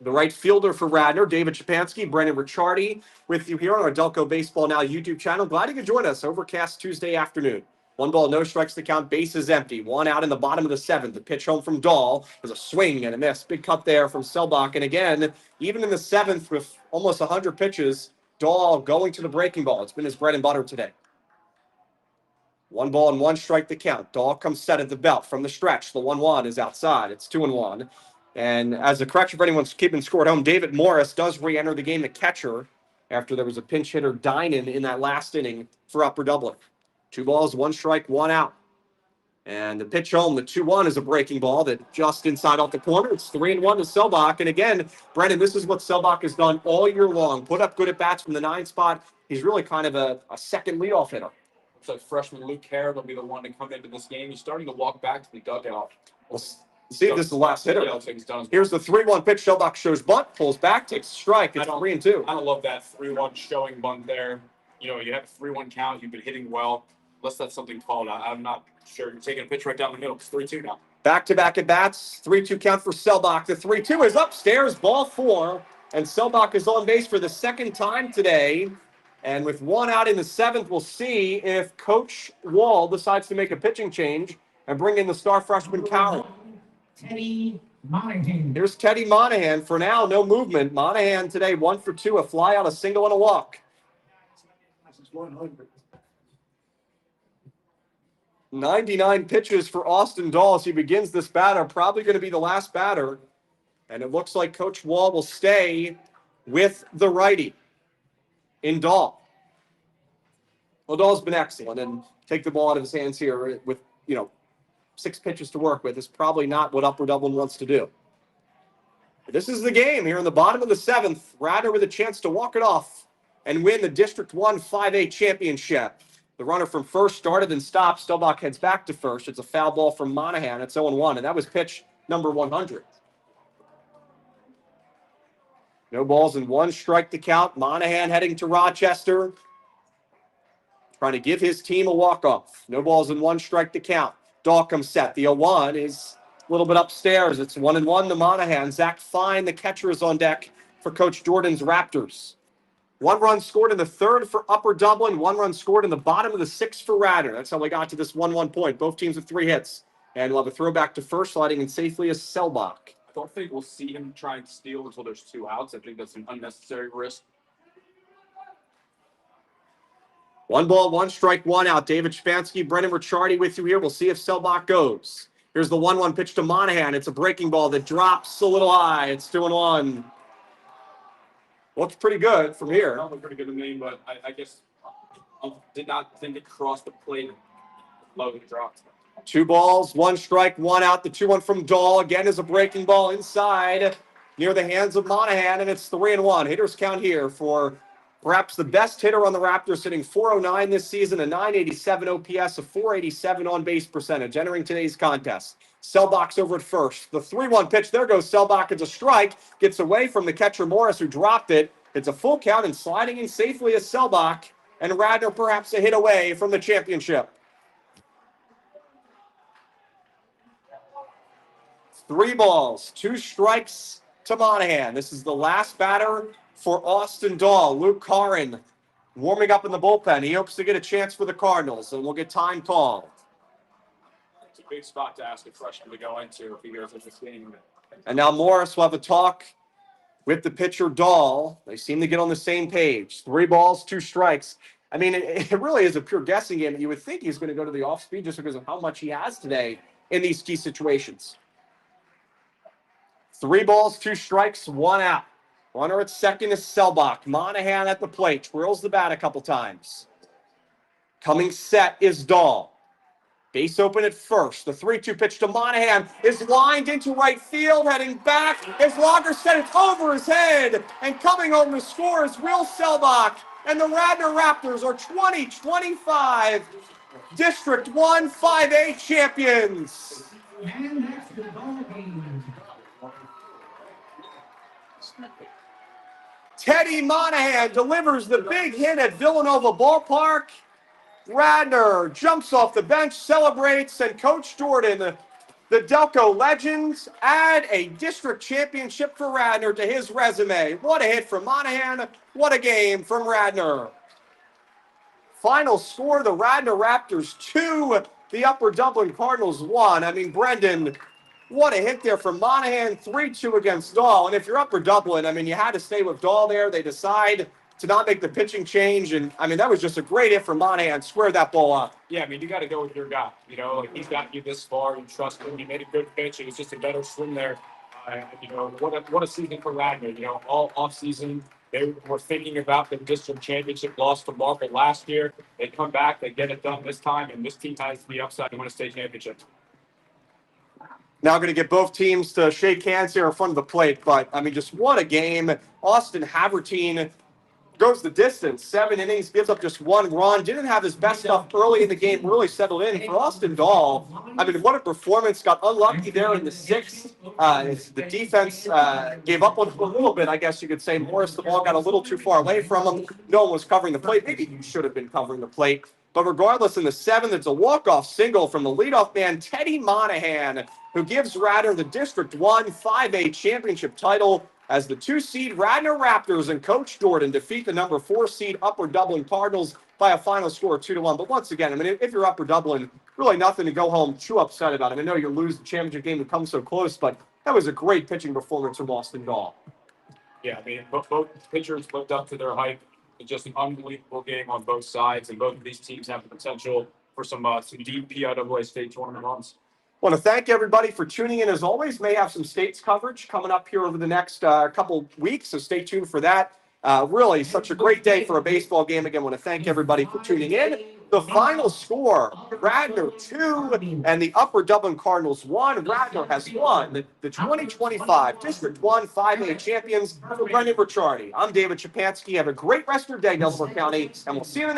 the right fielder for Radnor, David Shapansky, Brendan Ricciardi, with you here on our Delco Baseball Now YouTube channel. Glad you could join us. Overcast Tuesday afternoon. 1 ball, no strikes to count. Bases empty. 1 out in the bottom of the 7th. The pitch home from Dahl. There's a swing and a miss. Big cut there from Selbach. And again, even in the 7th with almost 100 pitches, Dahl going to the breaking ball. It's been his bread and butter today. 1 ball and 1 strike to count. Dahl comes set at the belt from the stretch. The 1-1 is outside. It's 2-1. And as a correction for anyone's keeping score at home, David Morris does re-enter the game, the catcher, after there was a pinch hitter Dinan in that last inning for Upper Dublin. 2 balls, 1 strike, 1 out. And the pitch home, the 2-1 is a breaking ball that just inside off the corner. It's 3-1 to Selbach. And again, Brendan, this is what Selbach has done all year long. Put up good at-bats from the 9 spot. He's really kind of a second leadoff hitter. Looks like freshman Luke Harrod will be the one to come into this game. He's starting to walk back to the dugout. We'll see if this is the last hitter. Yeah, looks like he's done. Here's the 3-1 pitch. Selbach shows bunt, pulls back, takes a strike. It's 3-2. I don't love that 3-1 showing bunt there. You know, you have a 3-1 count. You've been hitting well. Unless that's something called. I'm not sure. You're taking a pitch right down the middle. It's 3-2 now. Back-to-back at-bats. 3-2 count for Selbach. The 3-2 is upstairs. Ball 4. And Selbach is on base for the second time today. And with 1 out in the 7th, we'll see if Coach Wall decides to make a pitching change and bring in the star freshman Coward. Teddy Monahan. Here's Teddy Monahan. For now, no movement. Monahan today 1 for 2, a fly out, a single, and a walk. 99 pitches for Austin Dahl as he begins this batter. Probably going to be the last batter. And it looks like Coach Wall will stay with the righty in Dahl. Well, Dahl's been excellent, and take the ball out of his hands here with, 6 pitches to work with is probably not what Upper Dublin wants to do. This is the game here in the bottom of the 7th. Radnor with a chance to walk it off and win the District 1 5A championship. The runner from first started and stopped. Selbach heads back to first. It's a foul ball from Monahan. It's 0-1, and that was pitch number 100. No balls and 1 strike to count. Monahan heading to Rochester, trying to give his team a walk-off. No balls and 1 strike to count. Dahl comes set. The 0-1 is a little bit upstairs. It's 1-1 to Monahan. Zach Fine, the catcher, is on deck for Coach Jordan's Raptors. 1 run scored in the 3rd for Upper Dublin. 1 run scored in the bottom of the 6th for Radnor. That's how we got to this 1-1 point. Both teams with 3 hits. And we'll have a throwback to first, sliding in safely as Selbach. I don't think we'll see him try and steal until there's 2 outs. I think that's an unnecessary risk. 1 ball, 1 strike, 1 out. David Shapansky, Brendan Ricciardi with you here. We'll see if Selbach goes. Here's the 1-1 pitch to Monahan. It's a breaking ball that drops a little high. It's 2-1. Looks pretty good from here. Probably pretty good to me, but I guess I did not think it crossed the plate low and dropped. 2 balls, 1 strike, 1 out. The 2-1 from Dahl again is a breaking ball inside near the hands of Monahan, and it's 3-1. Hitters count here for perhaps the best hitter on the Raptors, hitting .409 this season, a .987 OPS, a .487 on-base percentage, entering today's contest. Selbach's over at first. The 3-1 pitch, there goes Selbach. It's a strike, gets away from the catcher Morris, who dropped it, It's a full count and sliding in safely as Selbach, and Radnor perhaps a hit away from the championship. 3 balls, 2 strikes to Monahan. This is the last batter for Austin Dahl. Luke Carrin warming up in the bullpen. He hopes to get a chance for the Cardinals, and we'll get time called. It's a big spot to ask a freshman to go into if he goes into this game. And now Morris will have a talk with the pitcher Dahl. They seem to get on the same page. 3 balls, 2 strikes. I mean, it really is a pure guessing game. You would think he's going to go to the off speed just because of how much he has today in these key situations. 3 balls, 2 strikes, 1 out. Runner at second is Selbach. Monahan at the plate. Twirls the bat a couple times. Coming set is Dahl. Base open at first. The 3-2 pitch to Monahan is lined into right field. Heading back is Lagerstedt. It's over his head. And coming home to score is Will Selbach. And the Radnor Raptors are 2025 District 1 5A champions. And that's the ball game. Teddy Monahan delivers the big hit at Villanova Ballpark. Radnor jumps off the bench, celebrates, and Coach Jordan, the Delco legends, add a district championship for Radnor to his resume. What a hit from Monahan. What a game from Radnor. Final score, the Radnor Raptors 2, the Upper Dublin Cardinals 1. I mean, Brendan, what a hit there from Monahan, 3-2 against Dahl. And if you're Upper Dublin, I mean, you had to stay with Dahl there. They decide to not make the pitching change. And, I mean, that was just a great hit from Monahan. Square that ball up. Yeah, I mean, you got to go with your guy. You know, like, he's got you this far. You trust him. He made a good pitch. It was just a better swing there. You know, what a season for Radnor. You know, all offseason, they were thinking about the district championship loss to Market last year. They come back, they get it done this time, and this team has the upside to win a state championship. Now going to get both teams to shake hands here in front of the plate. But, I mean, just what a game. Austin Havertine goes the distance. 7 innings, gives up just 1 run. Didn't have his best stuff early in the game, really settled in. For Austin Dahl, I mean, what a performance. Got unlucky there in the 6th. The defense gave up on him a little bit, I guess you could say. Morris, the ball got a little too far away from him. No one was covering the plate. Maybe you should have been covering the plate. But regardless, in the 7th, it's a walk-off single from the leadoff man, Teddy Monahan, who gives Radnor the District 1 5A championship title as the 2-seed Radnor Raptors and Coach Jordan defeat the number 4-seed Upper Dublin Cardinals by a final score of 2-1. But once again, I mean, if you're Upper Dublin, really nothing to go home too upset about. I mean, I know you lose the championship game and come so close, but that was a great pitching performance from Austin Dahl. Yeah, I mean, both pitchers lived up to their hype. It's just an unbelievable game on both sides, and both of these teams have the potential for some deep PIAA state tournament runs. I want to thank everybody for tuning in. As always, may have some states coverage coming up here over the next couple weeks, so stay tuned for that. Really, such a great day for a baseball game. Again, I want to thank everybody for tuning in. The final score, Radnor 2 and the Upper Dublin Cardinals 1. Radnor has won the 2025 District 1 5A champions for Brendan Ricciardi. I'm David Shapansky. Have a great rest of your day, Delaware County, and we'll see you in the next